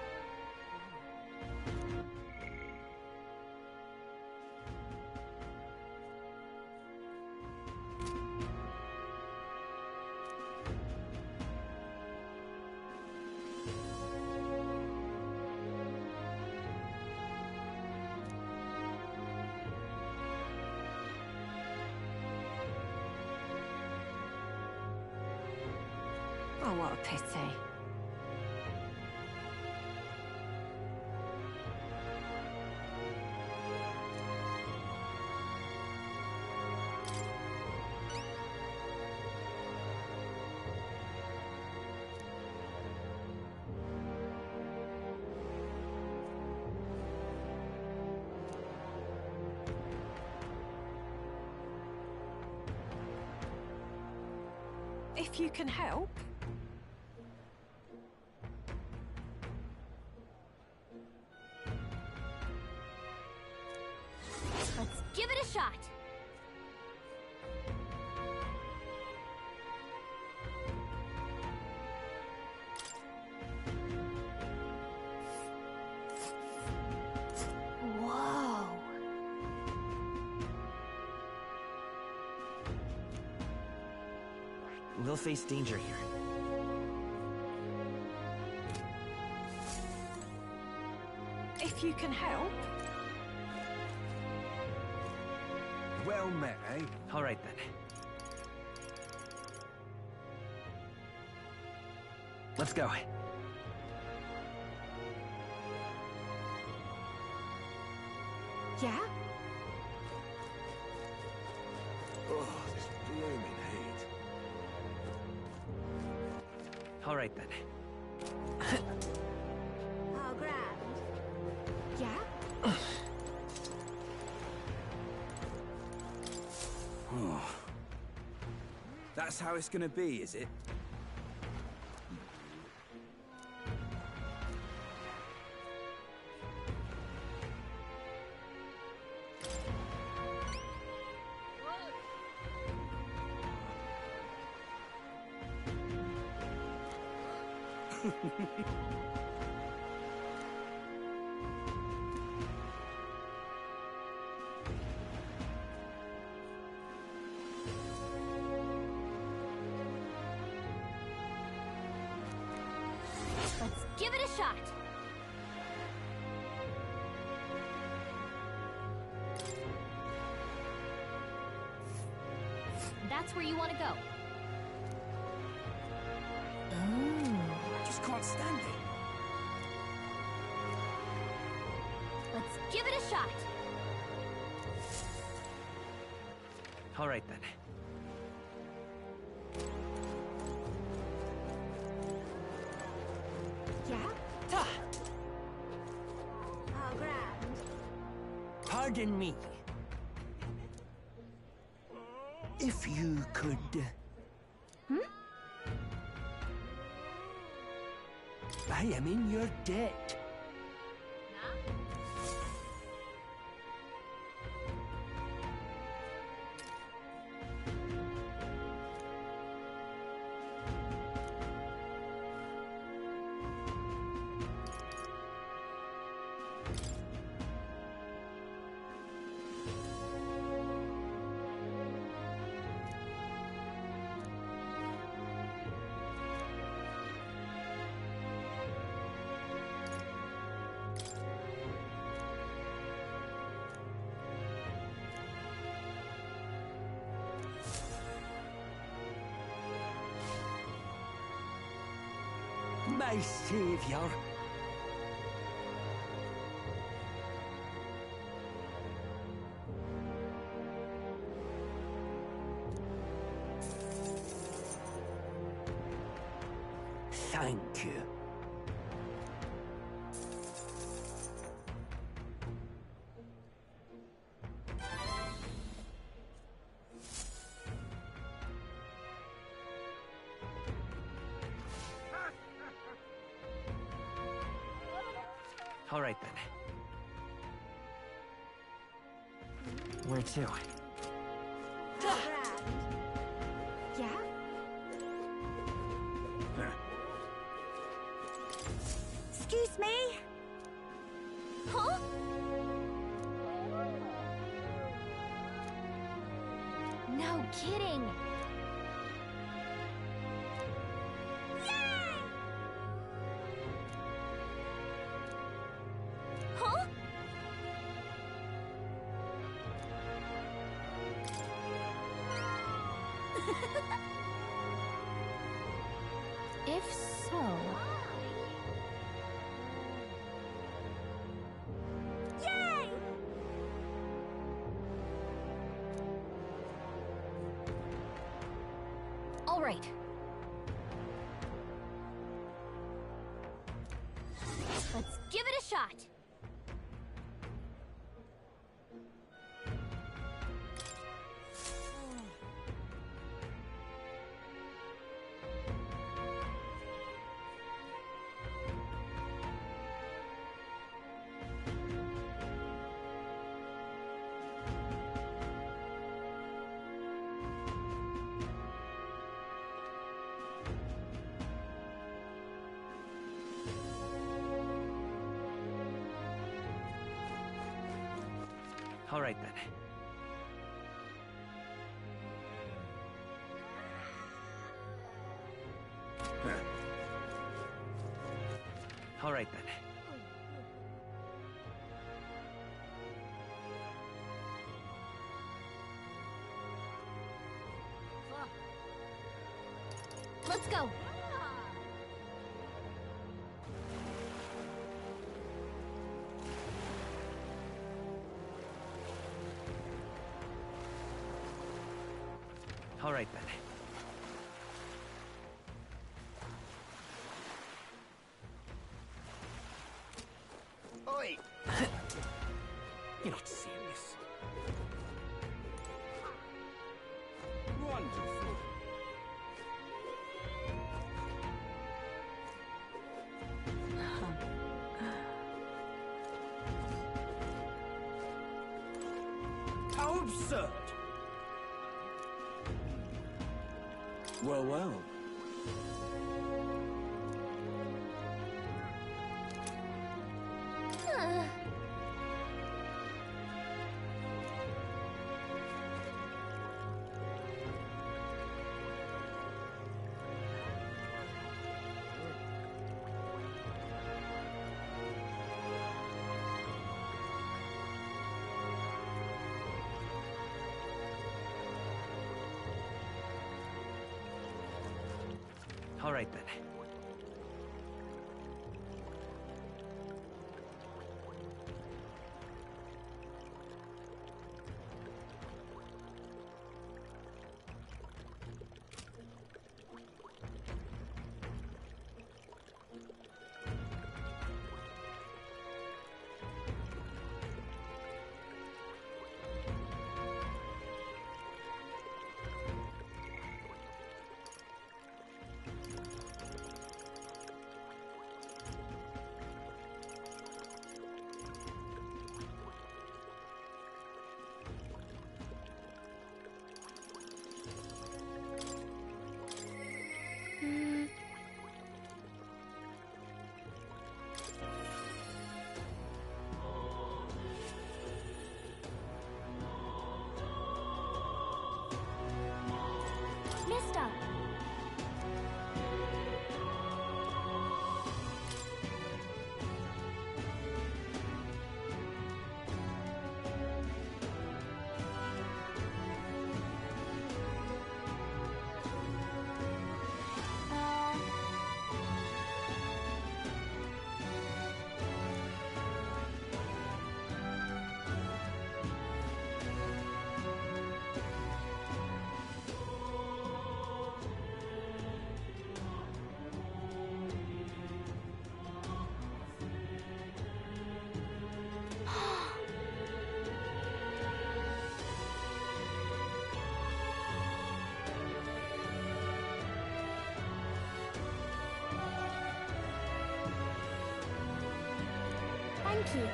Oh, what a pity. If you can help. Let's give it a shot. Whoa. We'll face danger here. If you can help. Well met, eh? All right, then. Let's go. Yeah? Oh, this flaming heat. All right, then. Oh, grand. Yeah? Oh. That's how it's gonna be, is it? Let's give it a shot. That's where you want to go. I just can't stand it. Let's give it a shot. All right, then. Yeah? Pardon me. If you could... I am in your debt. My savior. Thank you. All right, then. Where to? Yeah? Excuse me? Huh? No kidding. Huh? If so... Yay! All right. Let's give it a shot. All right, then. All right, then. Let's go. All right, then. Oi! You're not serious. Wonderful. How absurd! Well, well. All right, then. Thank you.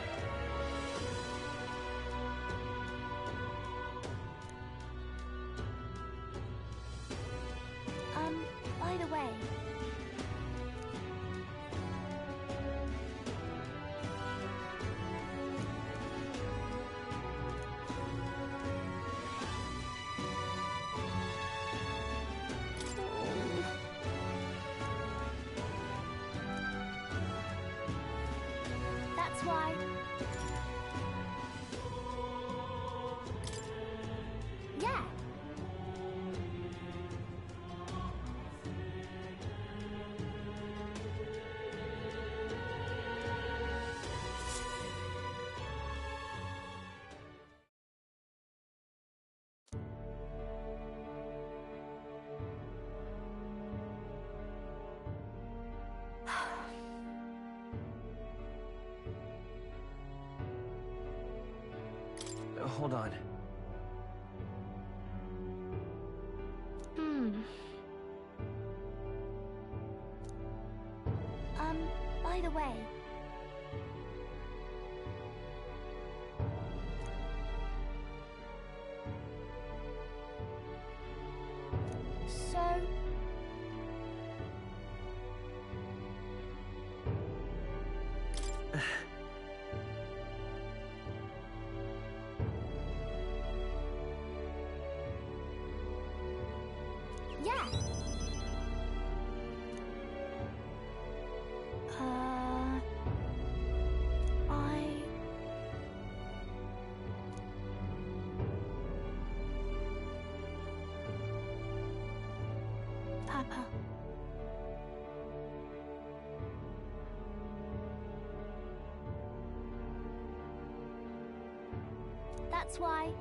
By the way... That's why... Yeah. Hold on. By the way... So... Yeah. Papa. That's why...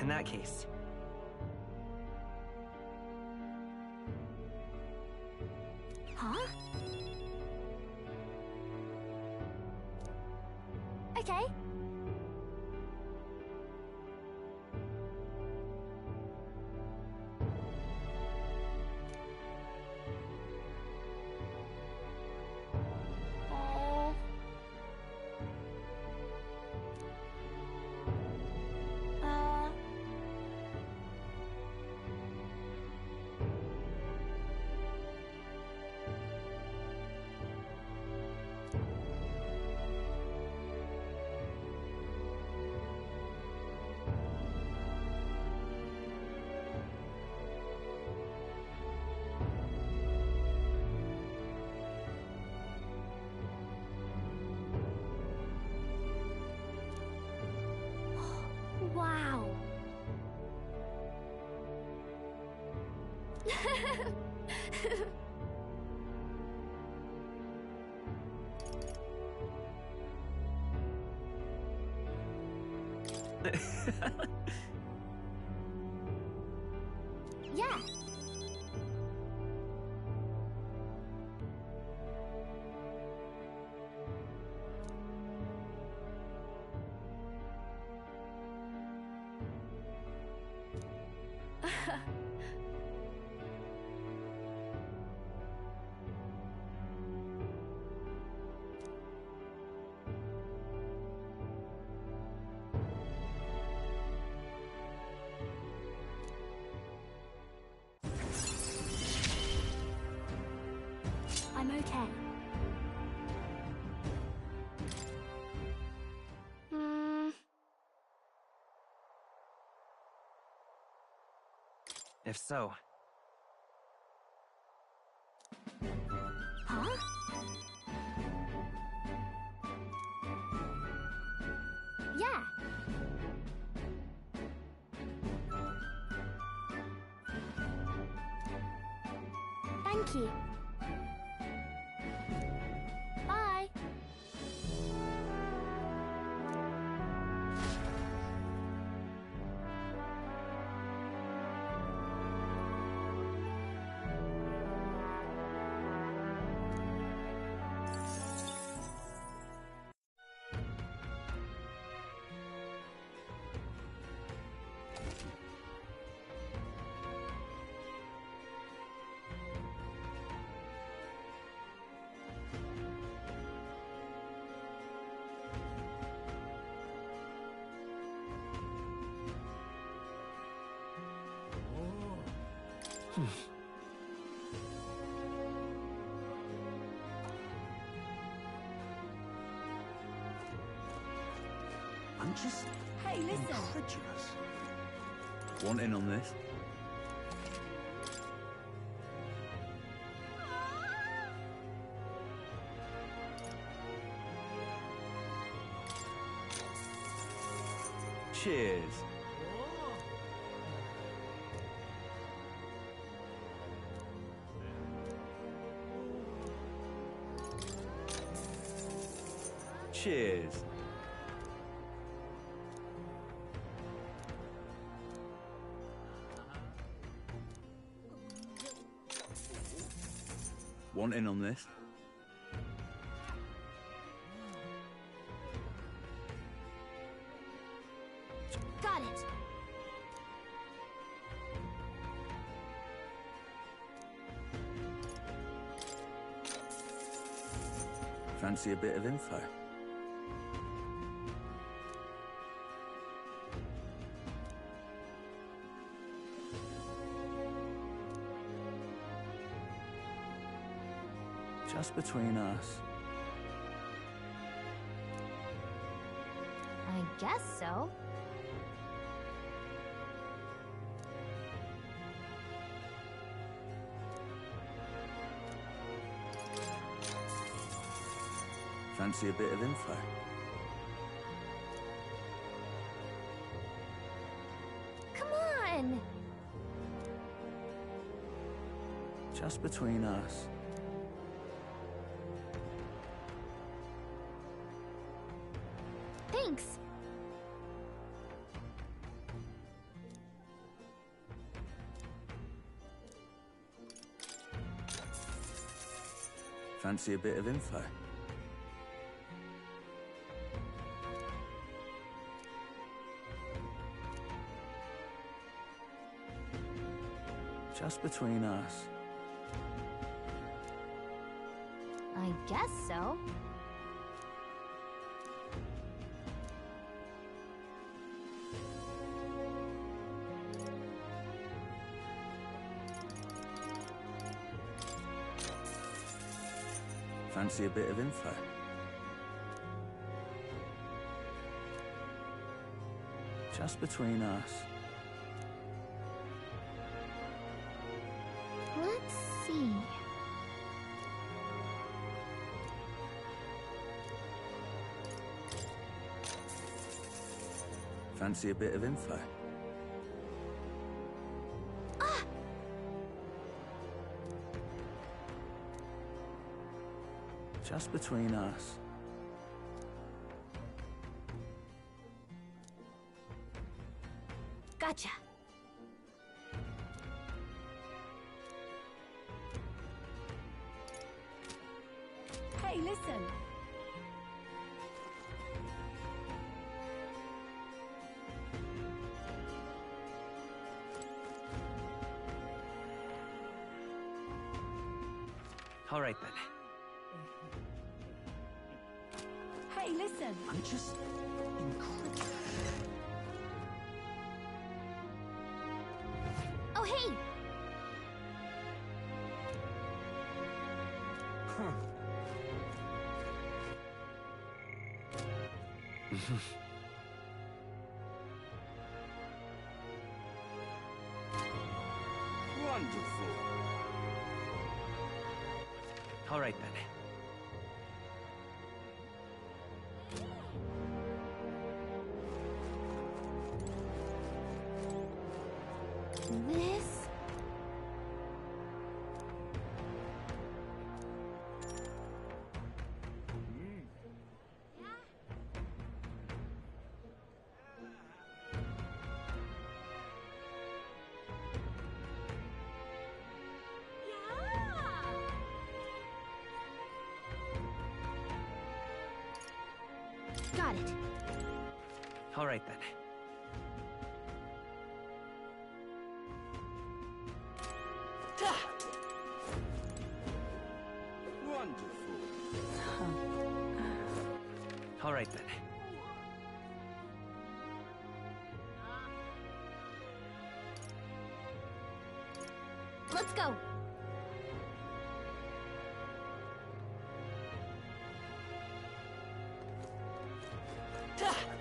In that case... Huh? Okay. Wow. Yeah. I'm okay. If so... Huh? Yeah. Thank you. Bye. I'm just Hey, listen. incredulous. Want in on this? Cheers. Cheers. Want in on this? Got it. Fancy a bit of info? Just between us. I guess so. Fancy a bit of info? Come on! Just between us. Thanks. Fancy a bit of info? Just between us. I guess so. Fancy a bit of info? Just between us. Let's see. Fancy a bit of info? Just between us. Gotcha. Hey, listen. All right, then. Hey, listen. I'm just incredulous. Oh, hey! Wonderful. All right, then. This... Got it. All right, then. All right, then. Let's go!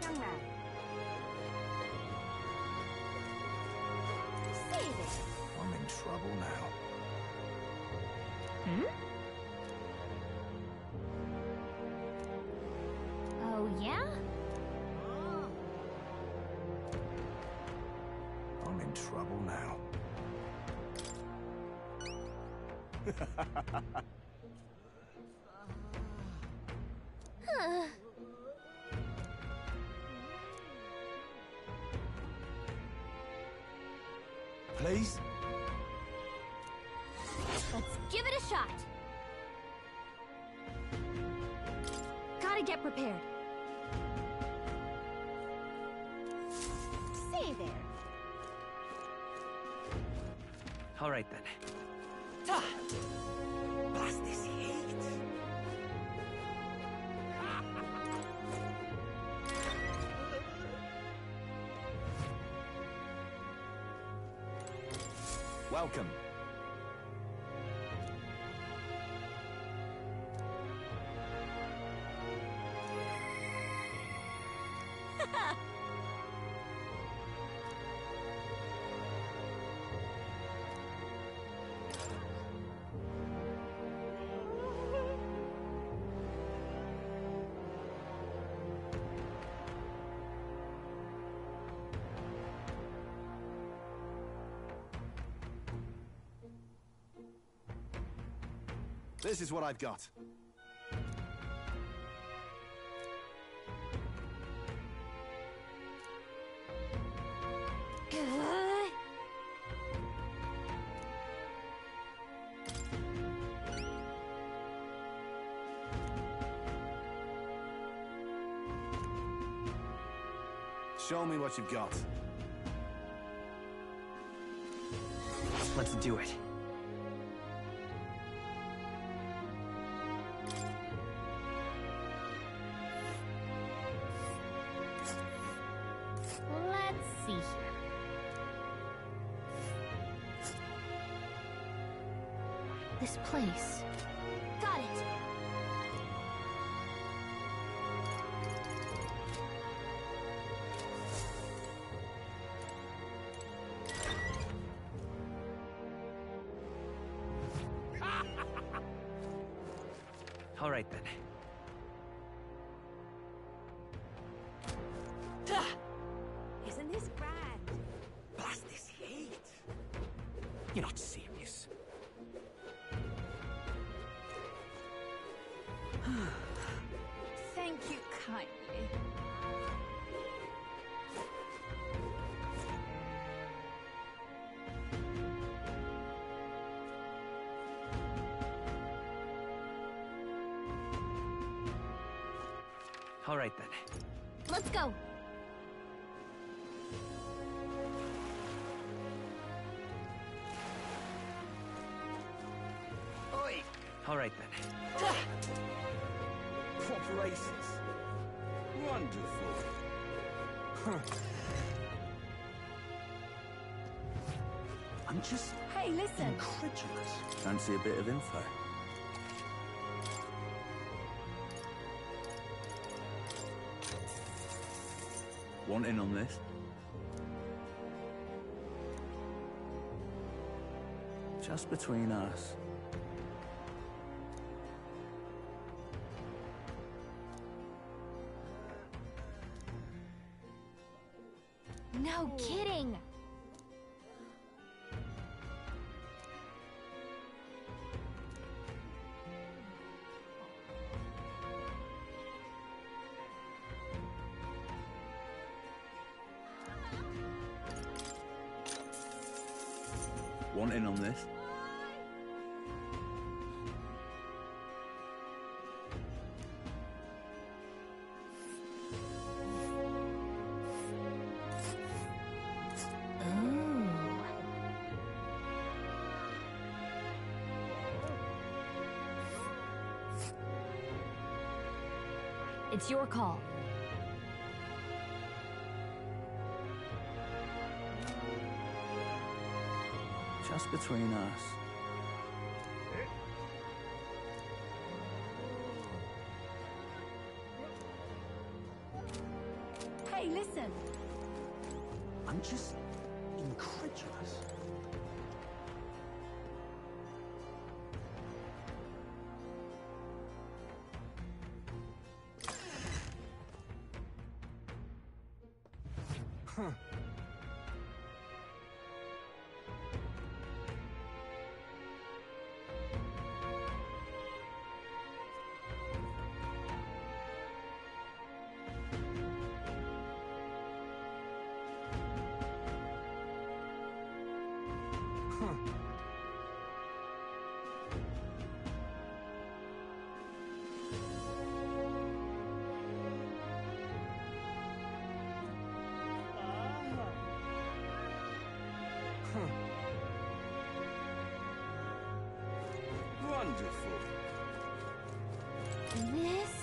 Young man. Save it! I'm in trouble now. Hmm? Oh, yeah? I'm in trouble now. Huh. Please? Let's give it a shot. Gotta get prepared. Say there. All right, then. Blast this heat! Welcome. This is what I've got. Show me what you've got. Let's do it. Let's see here. This place. Got it. All right, then. Isn't this grand? Blast this heat! You're not serious. Thank you kindly. All right, then. Let's go. Oi! All right, then. Proper aces. Wonderful. I'm just Hey, listen. incredulous. Fancy a bit of info? Want in on this? Just between us. No kidding. Want in on this? It's your call. Just between us. Hey, listen. I'm just incredulous. Huh. Wonderful. This...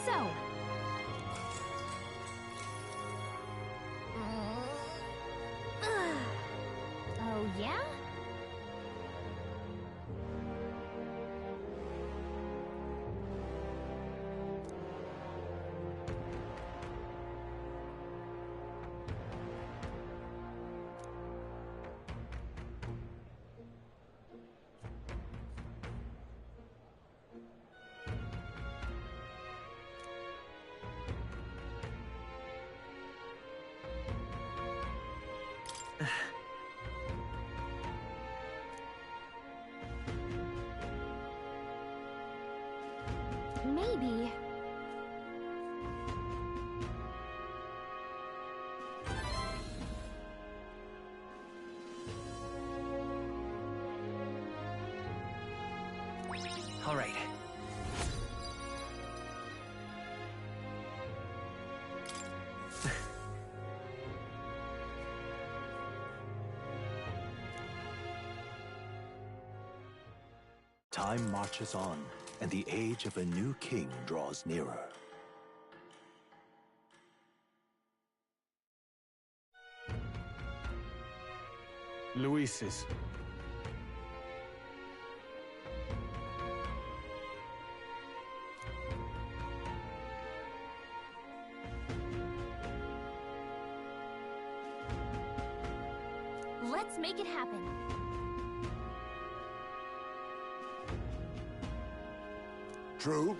So... Oh, yeah? Maybe. All right. Time marches on, and the age of a new king draws nearer. Luis's. Let's make it happen. True.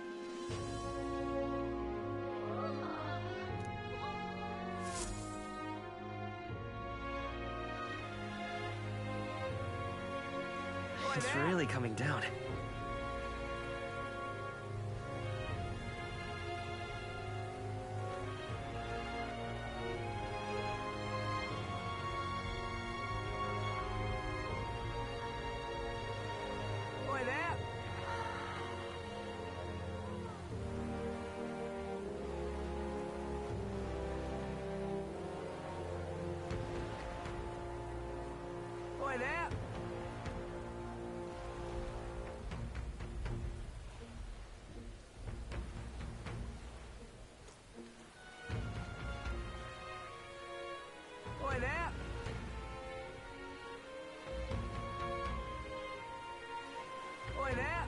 It's really coming down. Boy there! Boy there! Boy there! Boy there!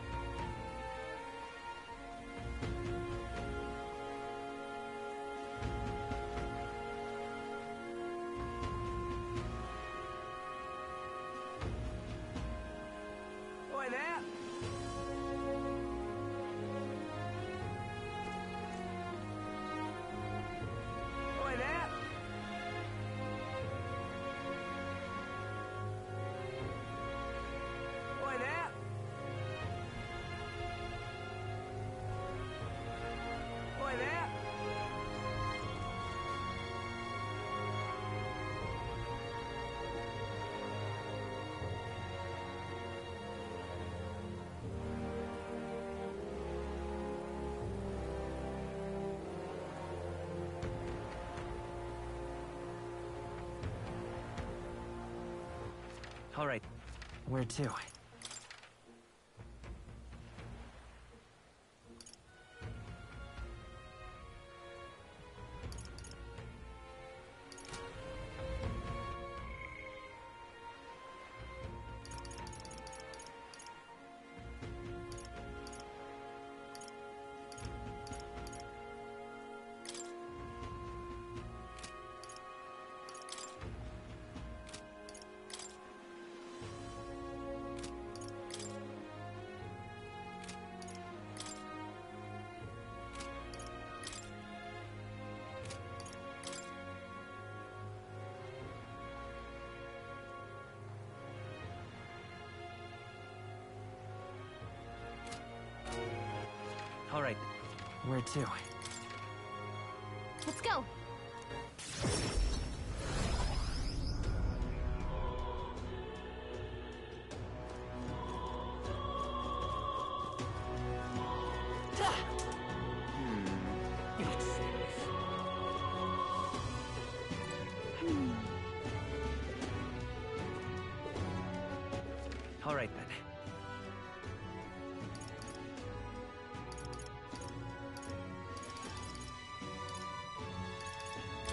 Boy there! Boy there! Boy there! Boy there! All right. Where to? All right. Where to? Let's go. All right, then.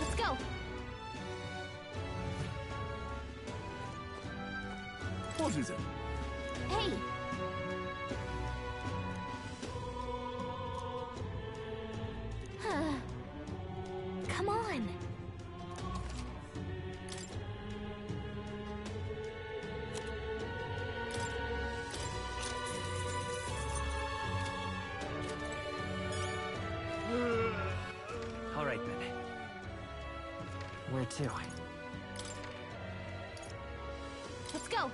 Let's go. What is it? Hey. Come on. All right, then. Where to? Let's go.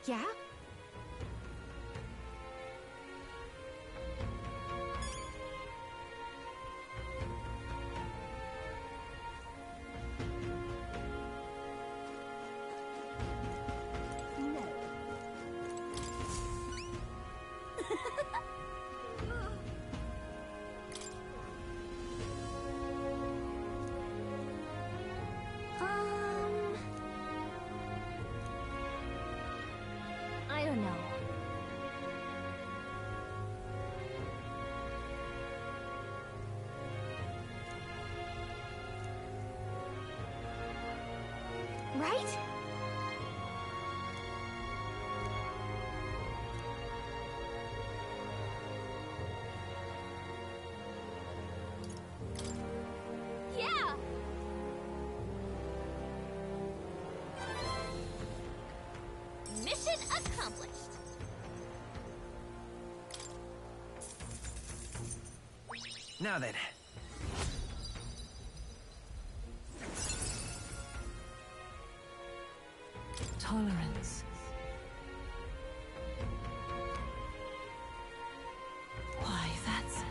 Yeah? I don't know. Right? Yeah! Mission accomplished. Now then. Tolerance. Why, that's...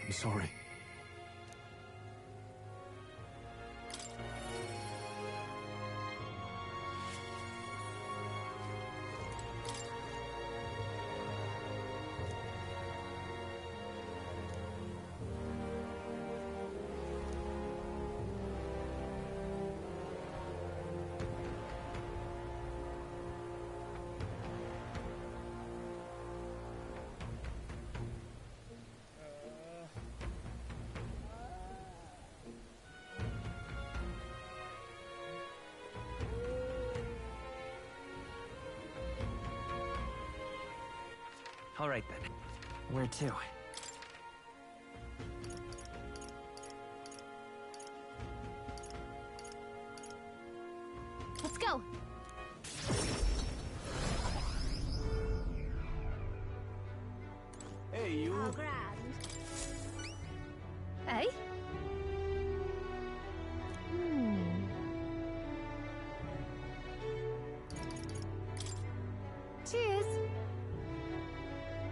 I'm sorry. All right, then. Where to? Let's go. Hey, you. How grand. Hey? Cheers.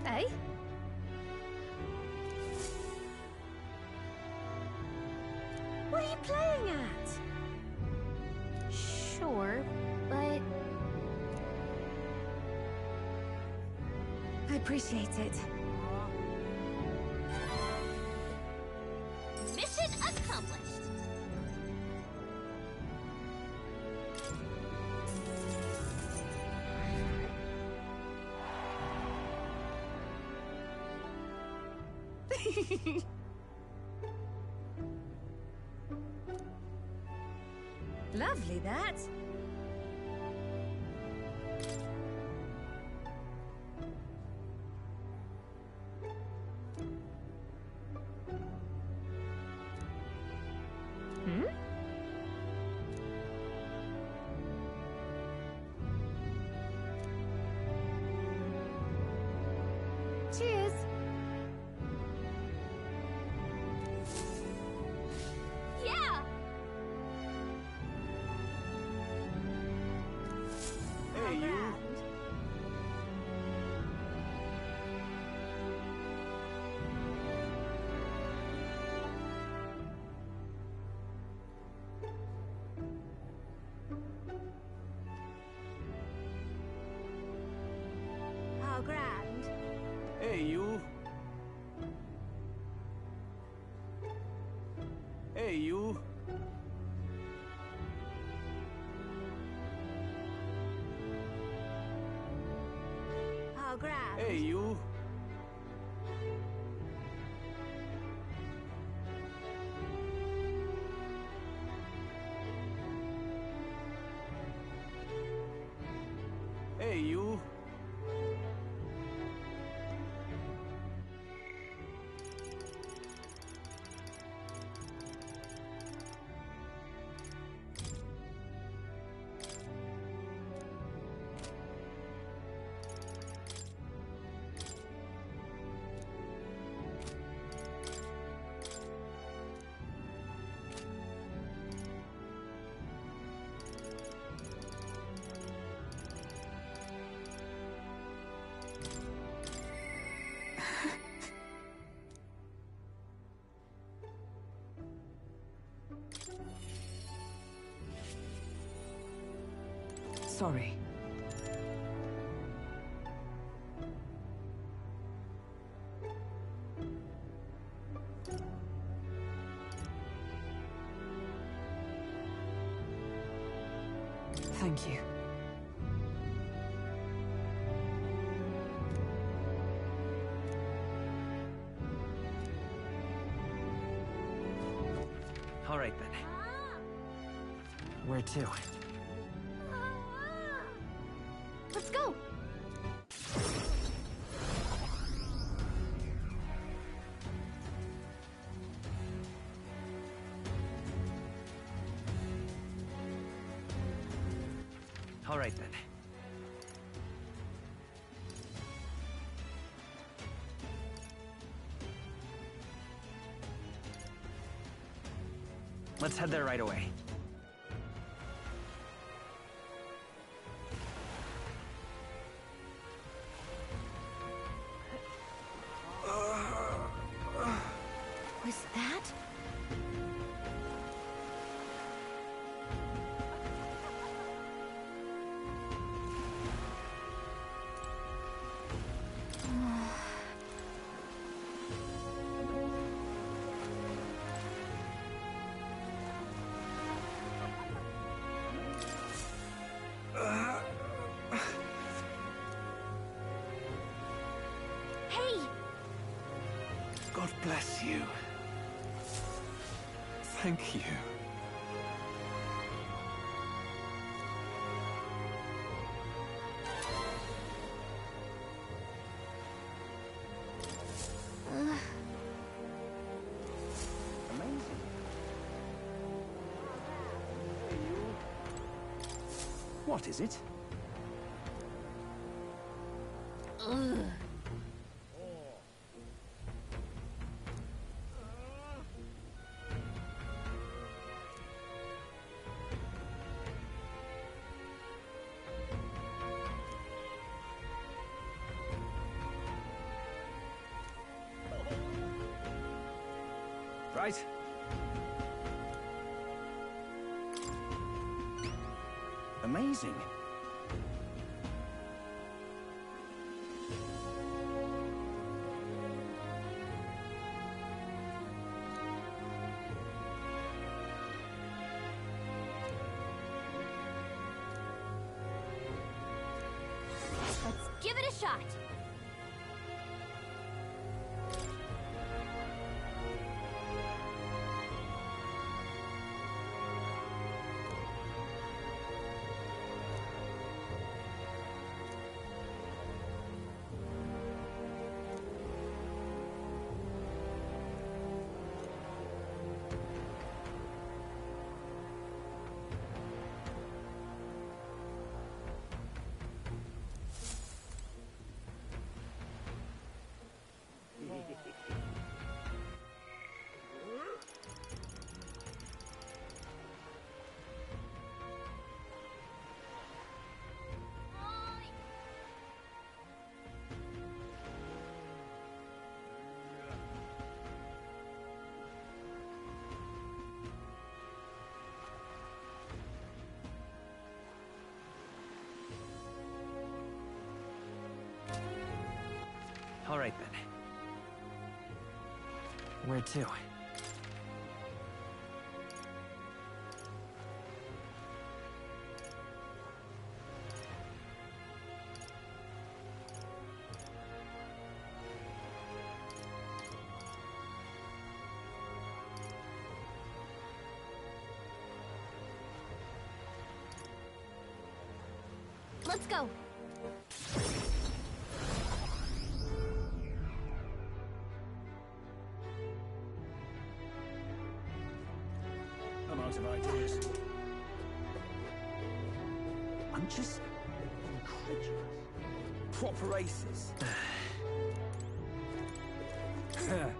Hey? What are you playing at? Sure, but... I appreciate it. Mission accomplished. Lovely, that. Cheers. Yeah! Hey, you. How grand. Hey, you. Hey, you. How grand. Hey, you. Hey, you. Sorry. Thank you. All right, then. Where to? Let's go. All right, then. Let's head there right away. Was that? Hey! God bless you. Thank you. Amazing. What is it? Ugh. Right. Amazing. Let's give it a shot. All right, then. Where to? Let's go. I'm out of ideas. I'm just incredulous. Proper aces. Oh, damn.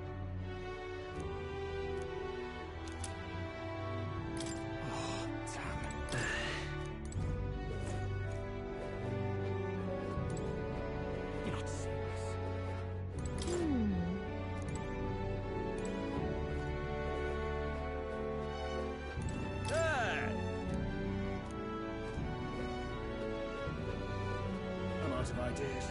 You're not serious. I'm out of ideas.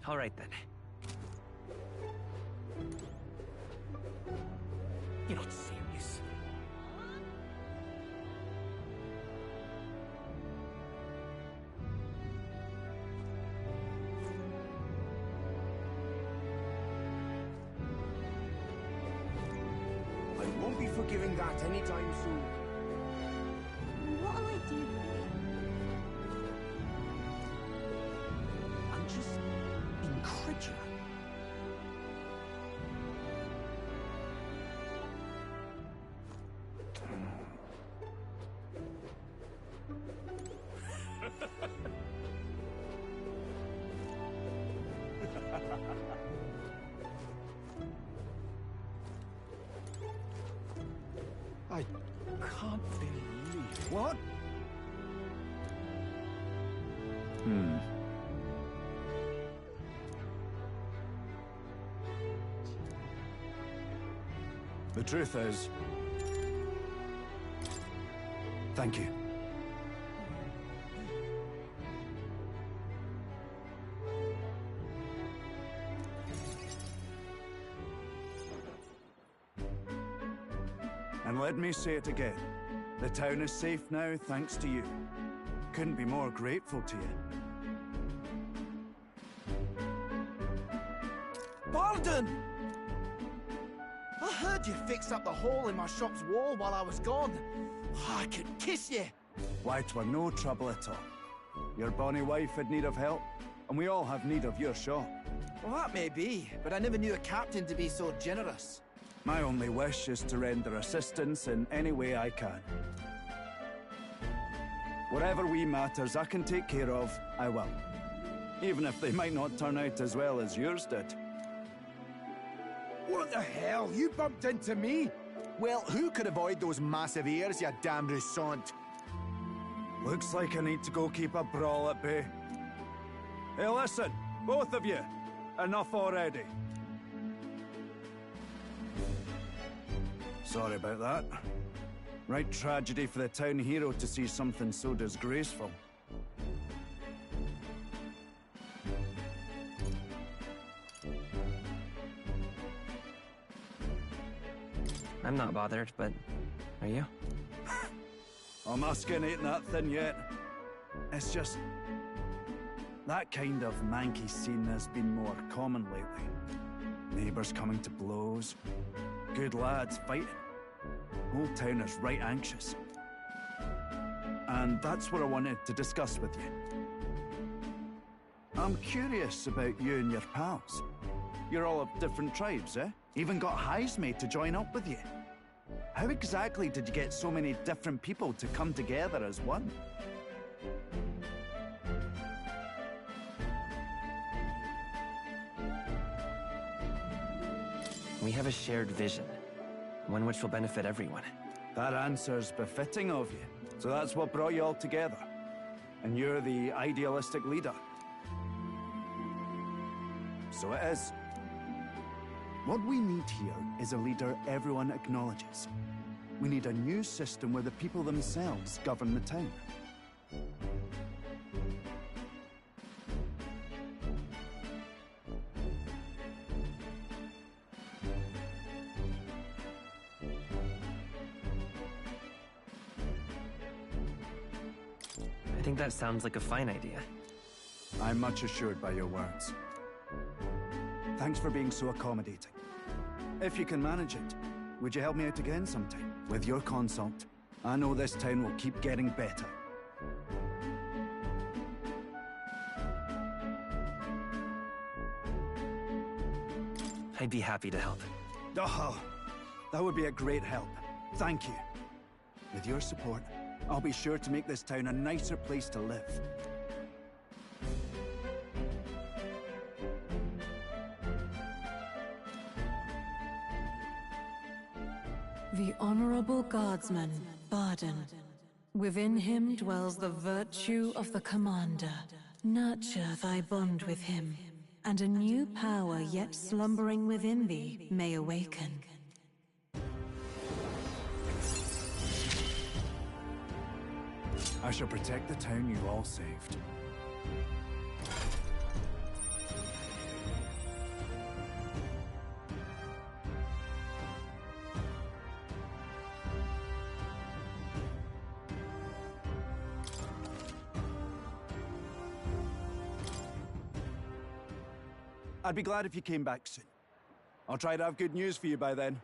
All right, then. You're not serious. I won't be forgiving that anytime soon. What'll I do? I'm just incredulous. I can't believe it. What? The truth is... Thank you. And let me say it again. The town is safe now, thanks to you. Couldn't be more grateful to you. Pardon! I heard you fixed up the hole in my shop's wall while I was gone. I could kiss you. Why, 'twere no trouble at all. Your bonny wife had need of help, and we all have need of your shop. Well, that may be, but I never knew a captain to be so generous. My only wish is to render assistance in any way I can. Whatever wee matters I can take care of, I will. Even if they might not turn out as well as yours did. What the hell? You bumped into me? Well, who could avoid those massive ears, you damn Rousant? Looks like I need to go keep a brawl at bay. Hey, listen, both of you. Enough already. Sorry about that. Right tragedy for the town hero to see something so disgraceful. I'm not bothered, but are you? I'm asking ain't that thin yet. It's just... that kind of manky scene has been more common lately. Neighbours coming to blows. Good lads fighting. Whole town is right anxious. And that's what I wanted to discuss with you. I'm curious about you and your pals. You're all of different tribes, eh? Even got Highs made to join up with you. How exactly did you get so many different people to come together as one? We have a shared vision, one which will benefit everyone. That answer's befitting of you. So that's what brought you all together. And you're the idealistic leader. So it is. What we need here is a leader everyone acknowledges. We need a new system where the people themselves govern the town. I think that sounds like a fine idea. I'm much assured by your words. Thanks for being so accommodating. If you can manage it, would you help me out again sometime? With your consult, I know this town will keep getting better. I'd be happy to help. Oh, that would be a great help. Thank you. With your support, I'll be sure to make this town a nicer place to live. The Honorable Guardsman, Barden. Within him dwells the virtue of the Commander. Nurture thy bond with him, and a new power yet slumbering within thee may awaken. I shall protect the town you all saved. I'd be glad if you came back soon. I'll try to have good news for you by then.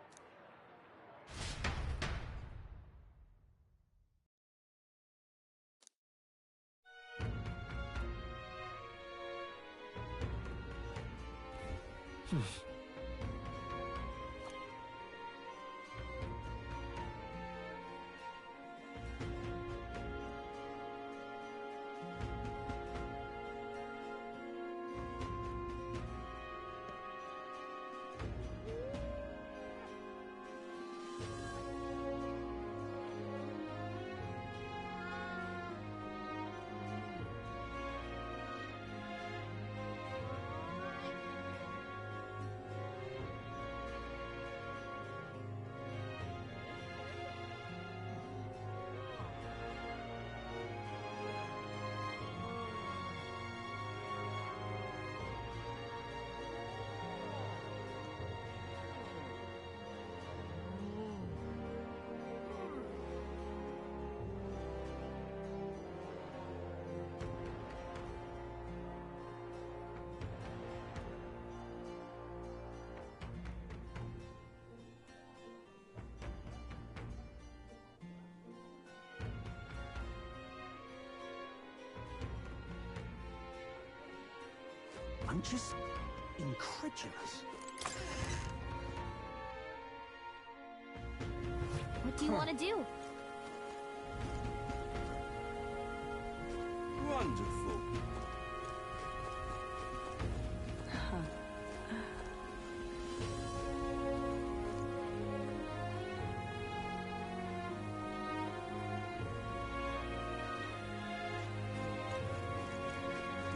I'm just incredulous. What do you want to do? Wonderful.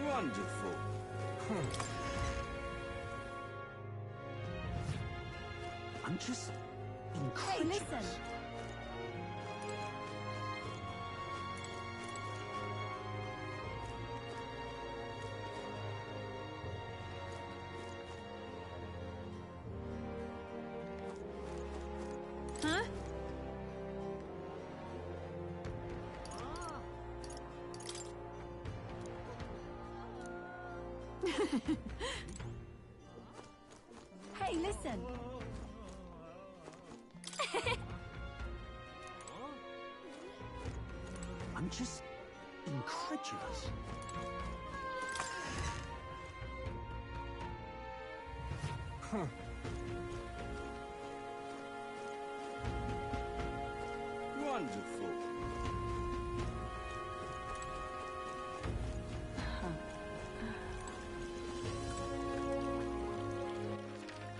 Wonderful. I'm just Hey, incredulous. listen! Huh? Hey, listen! I'm just incredulous. Huh. Wonderful.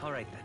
All right, then.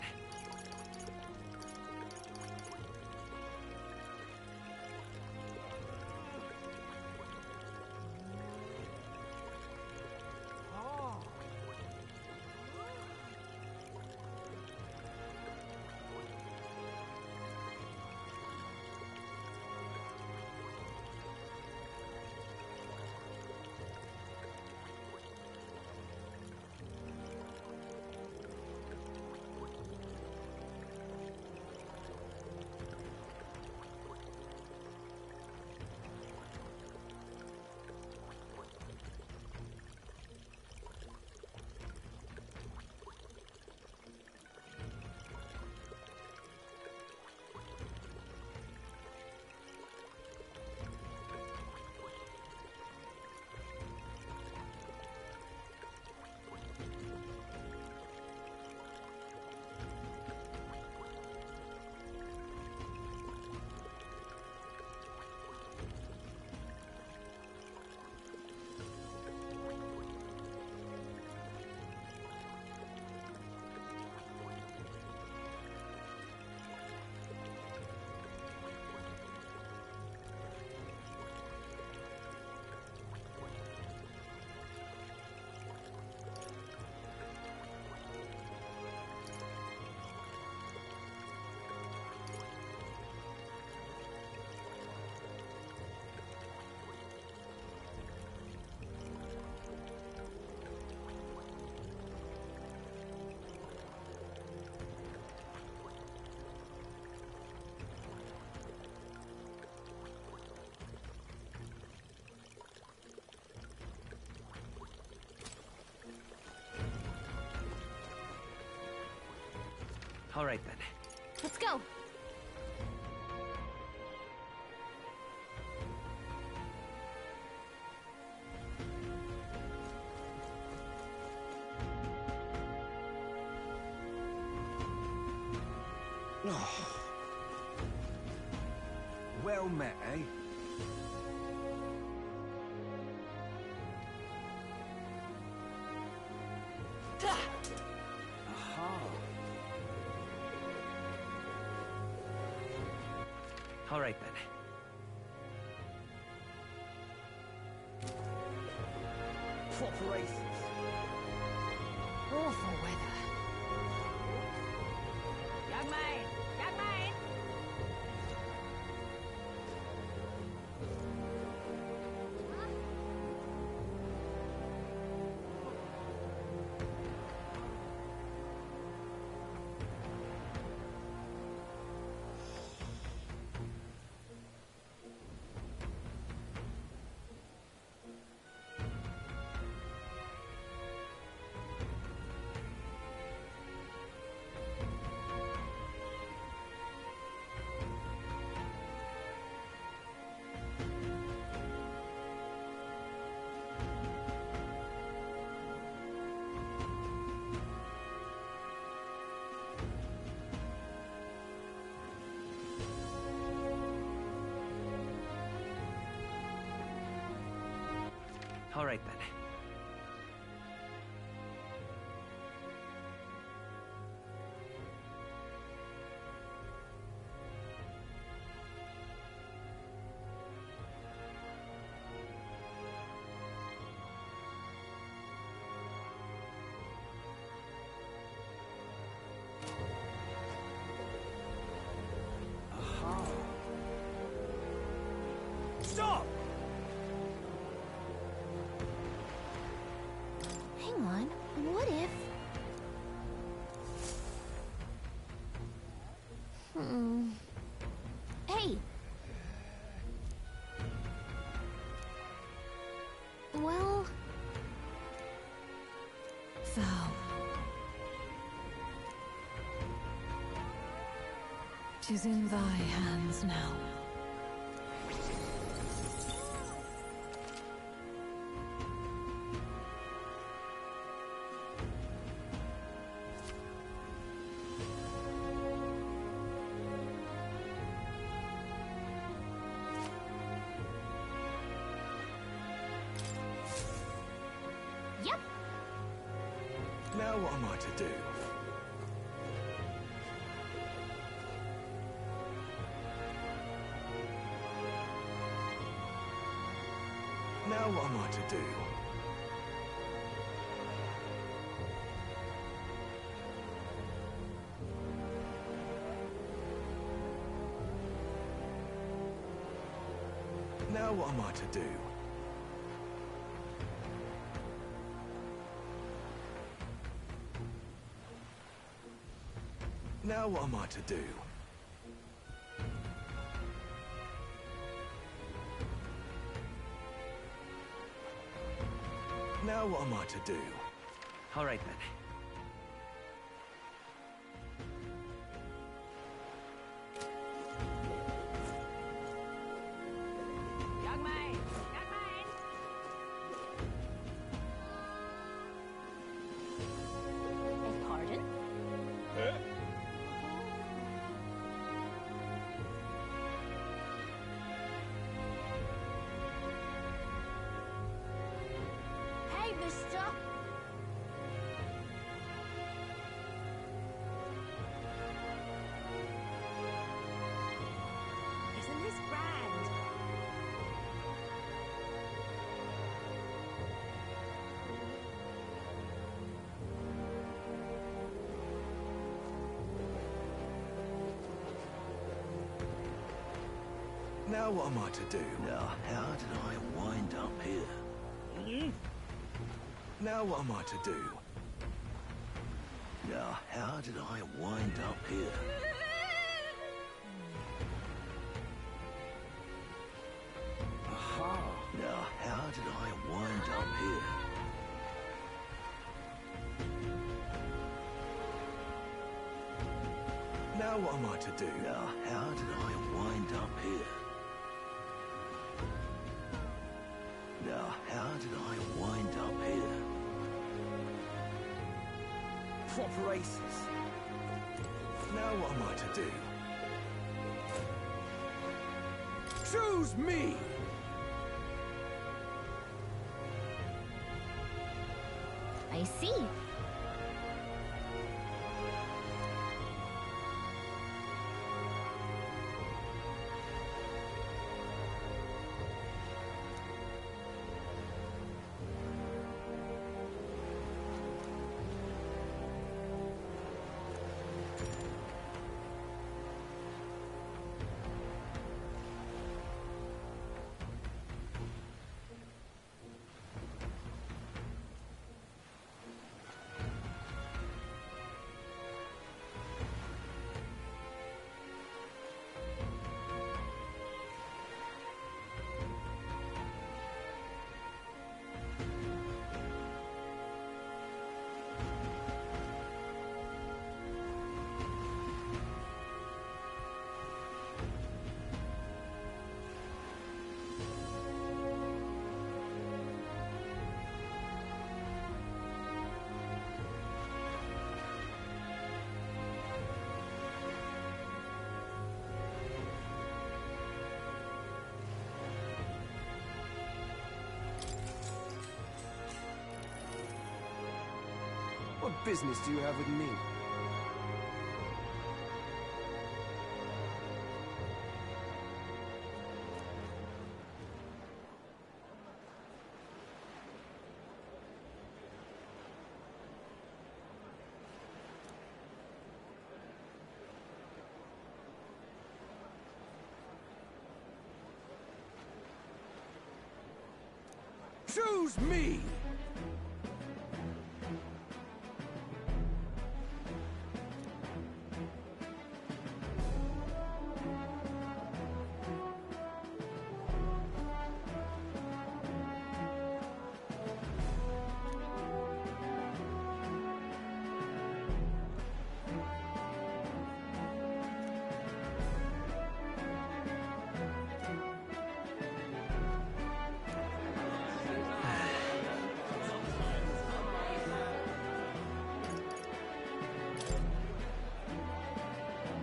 All right, then. Let's go. Well met, eh? Aha. All right, then. Proper races. Awful weather. Young man! Young man! All right, then. Stop! Hang on. What if... Hey! Well... Thou. 'Tis in thy hands now. Yep. Now what am I to do? Now what am I to do? Now what am I to do? Now what am I to do? Now what am I to do? All right, then. Young man! Young man! Pardon? Hey, mister! Isn't this grand? Now what am I to do? Now, how did I wind up here? Now what am I to do? Now, how did I wind up here? Aha. Now, how did I wind up here? Now what am I to do? Now, how did I wind up here? Now, how did I wind up here? What races? Now what am I to do? Choose me! I see. What business do you have with me? Choose me!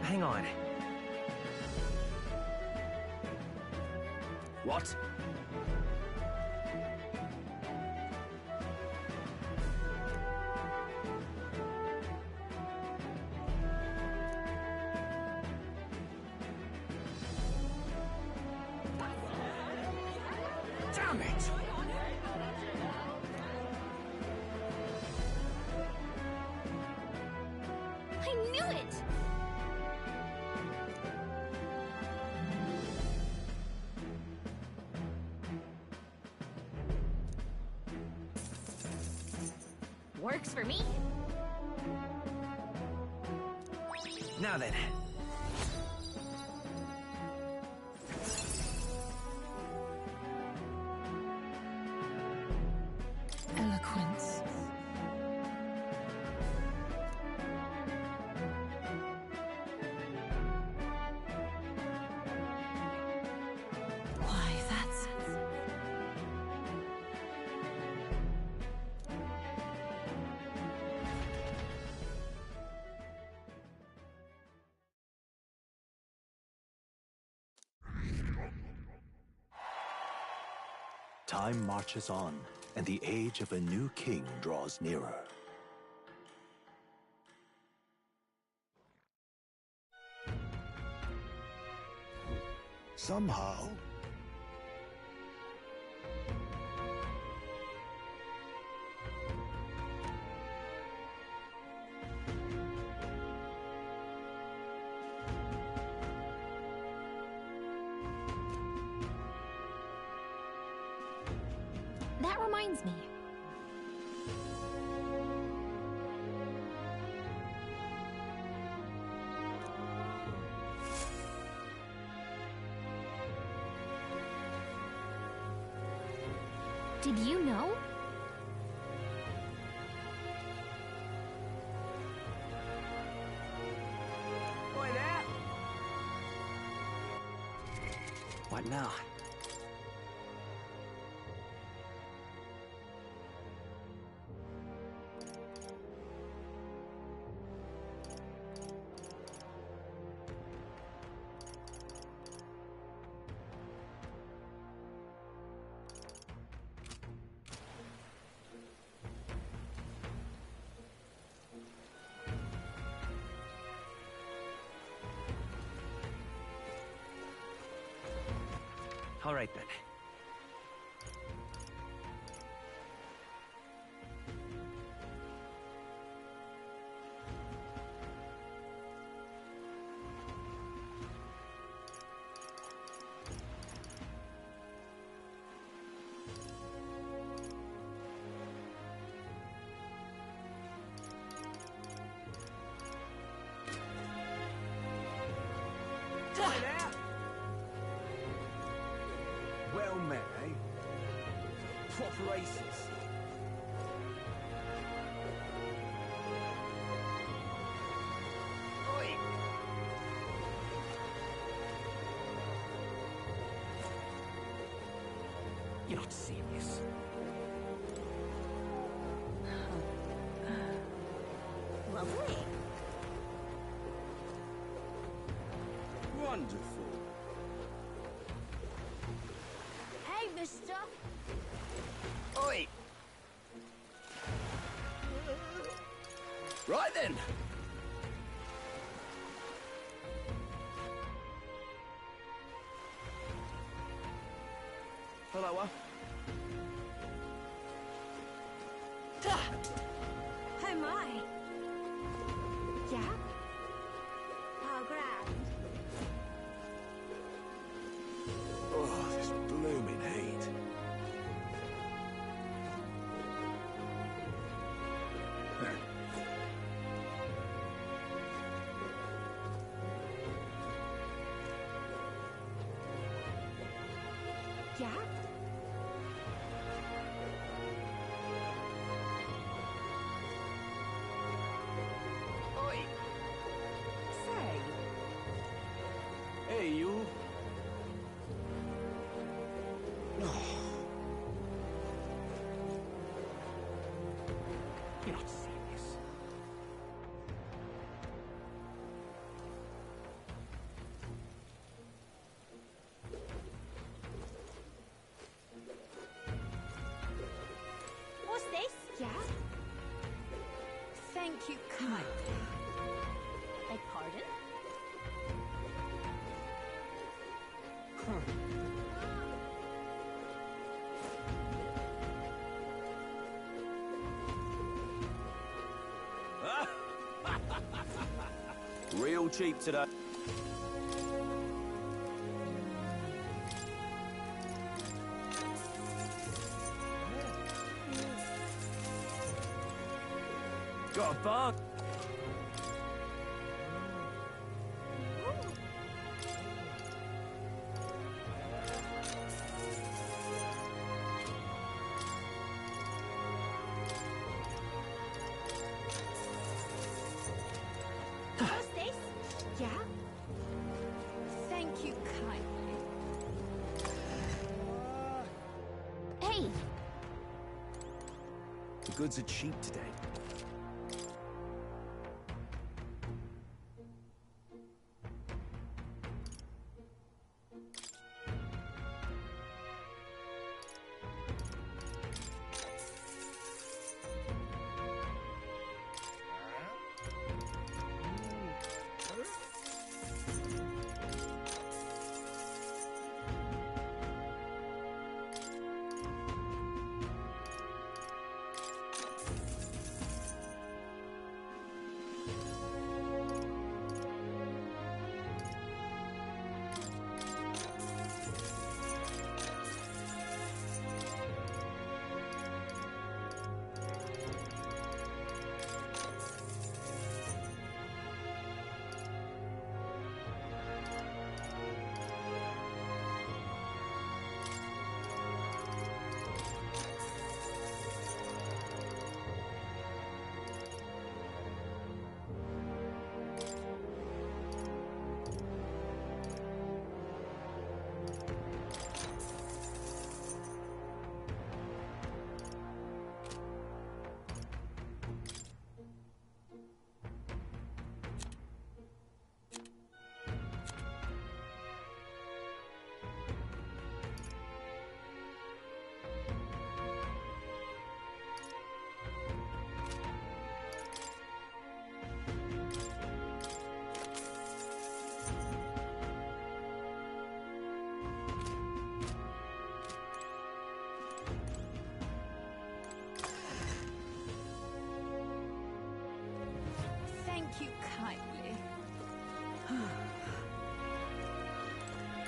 Hang on. What? Damn it! I knew it! Works for me. Now then. Eloquence. Why, that's... Time marches on, and the age of a new king draws nearer. Somehow, That reminds me. Did you know? Oi there! What now? All right, then. Well met, eh? Proper aces. Oi! You're not serious. Lovely. Wonderful. Hey, mister. Oi! Right then. Hello, Oh my. Yeah? How grand. Oh, this blooming heat. Yeah? Oi! Say. Hey, you. You're not serious. What's this? Yeah? Thank you kindly. Beg pardon? Real cheap today. Got a bar. What's this? Yeah? Thank you kindly. Hey! The goods are cheap today.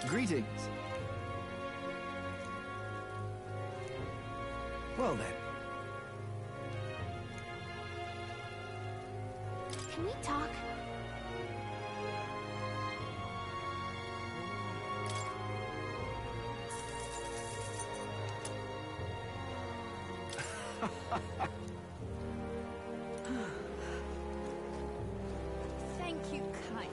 Greetings. Well then. Can we talk? Thank you kindly.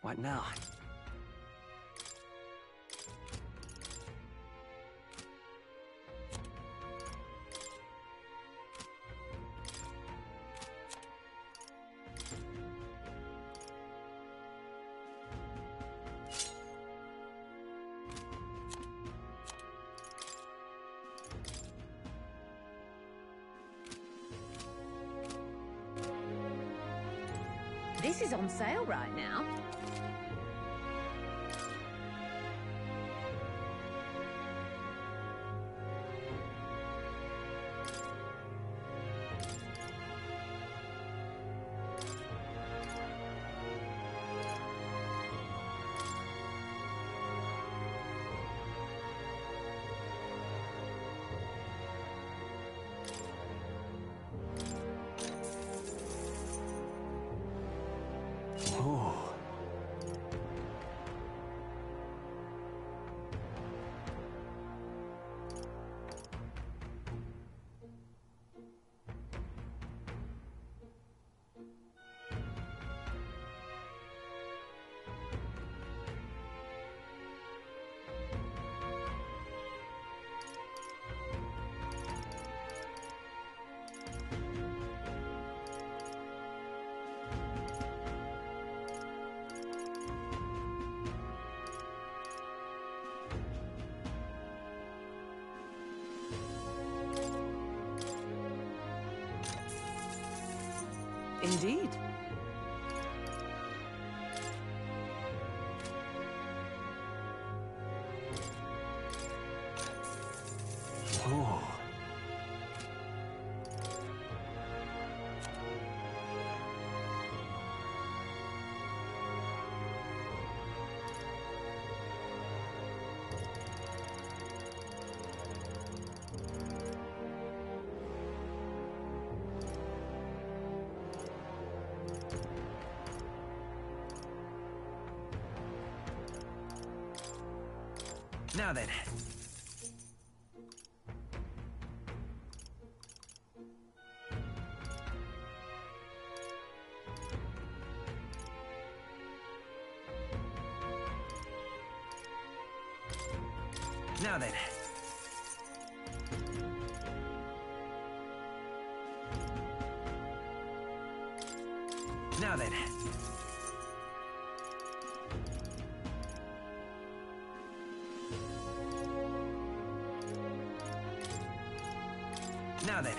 What now? This is on sale right now. Oh. Indeed. Oh. Now then. Now then. Now then. Now then.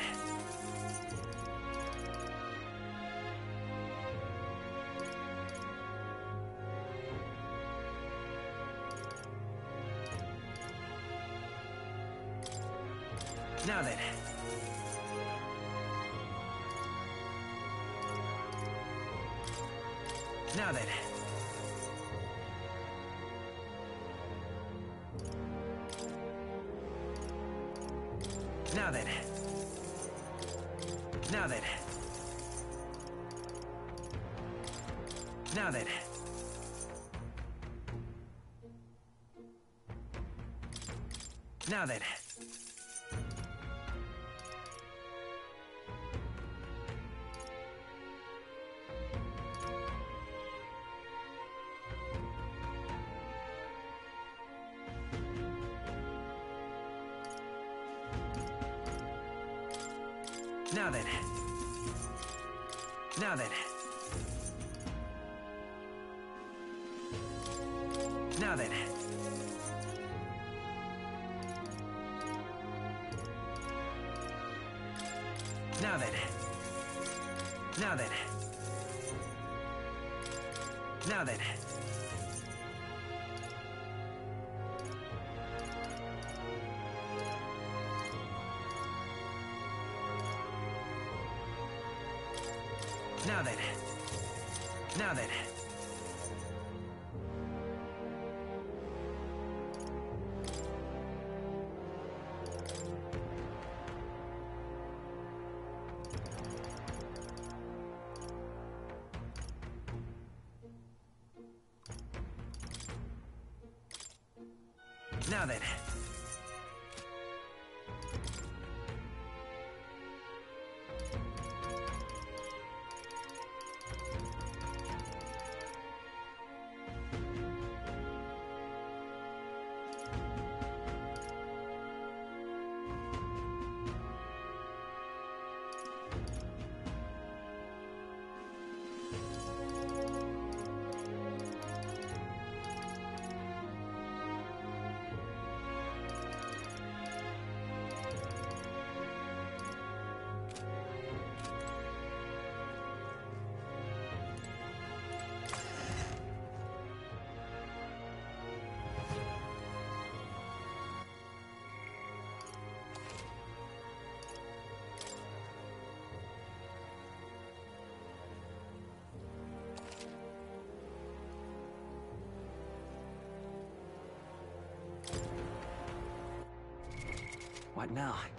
Now then. Now then. Now then. Now then. Now then. Now then. Now then. Now then. Now then. Now then. Now then. Now then. Now then. Now then. What now?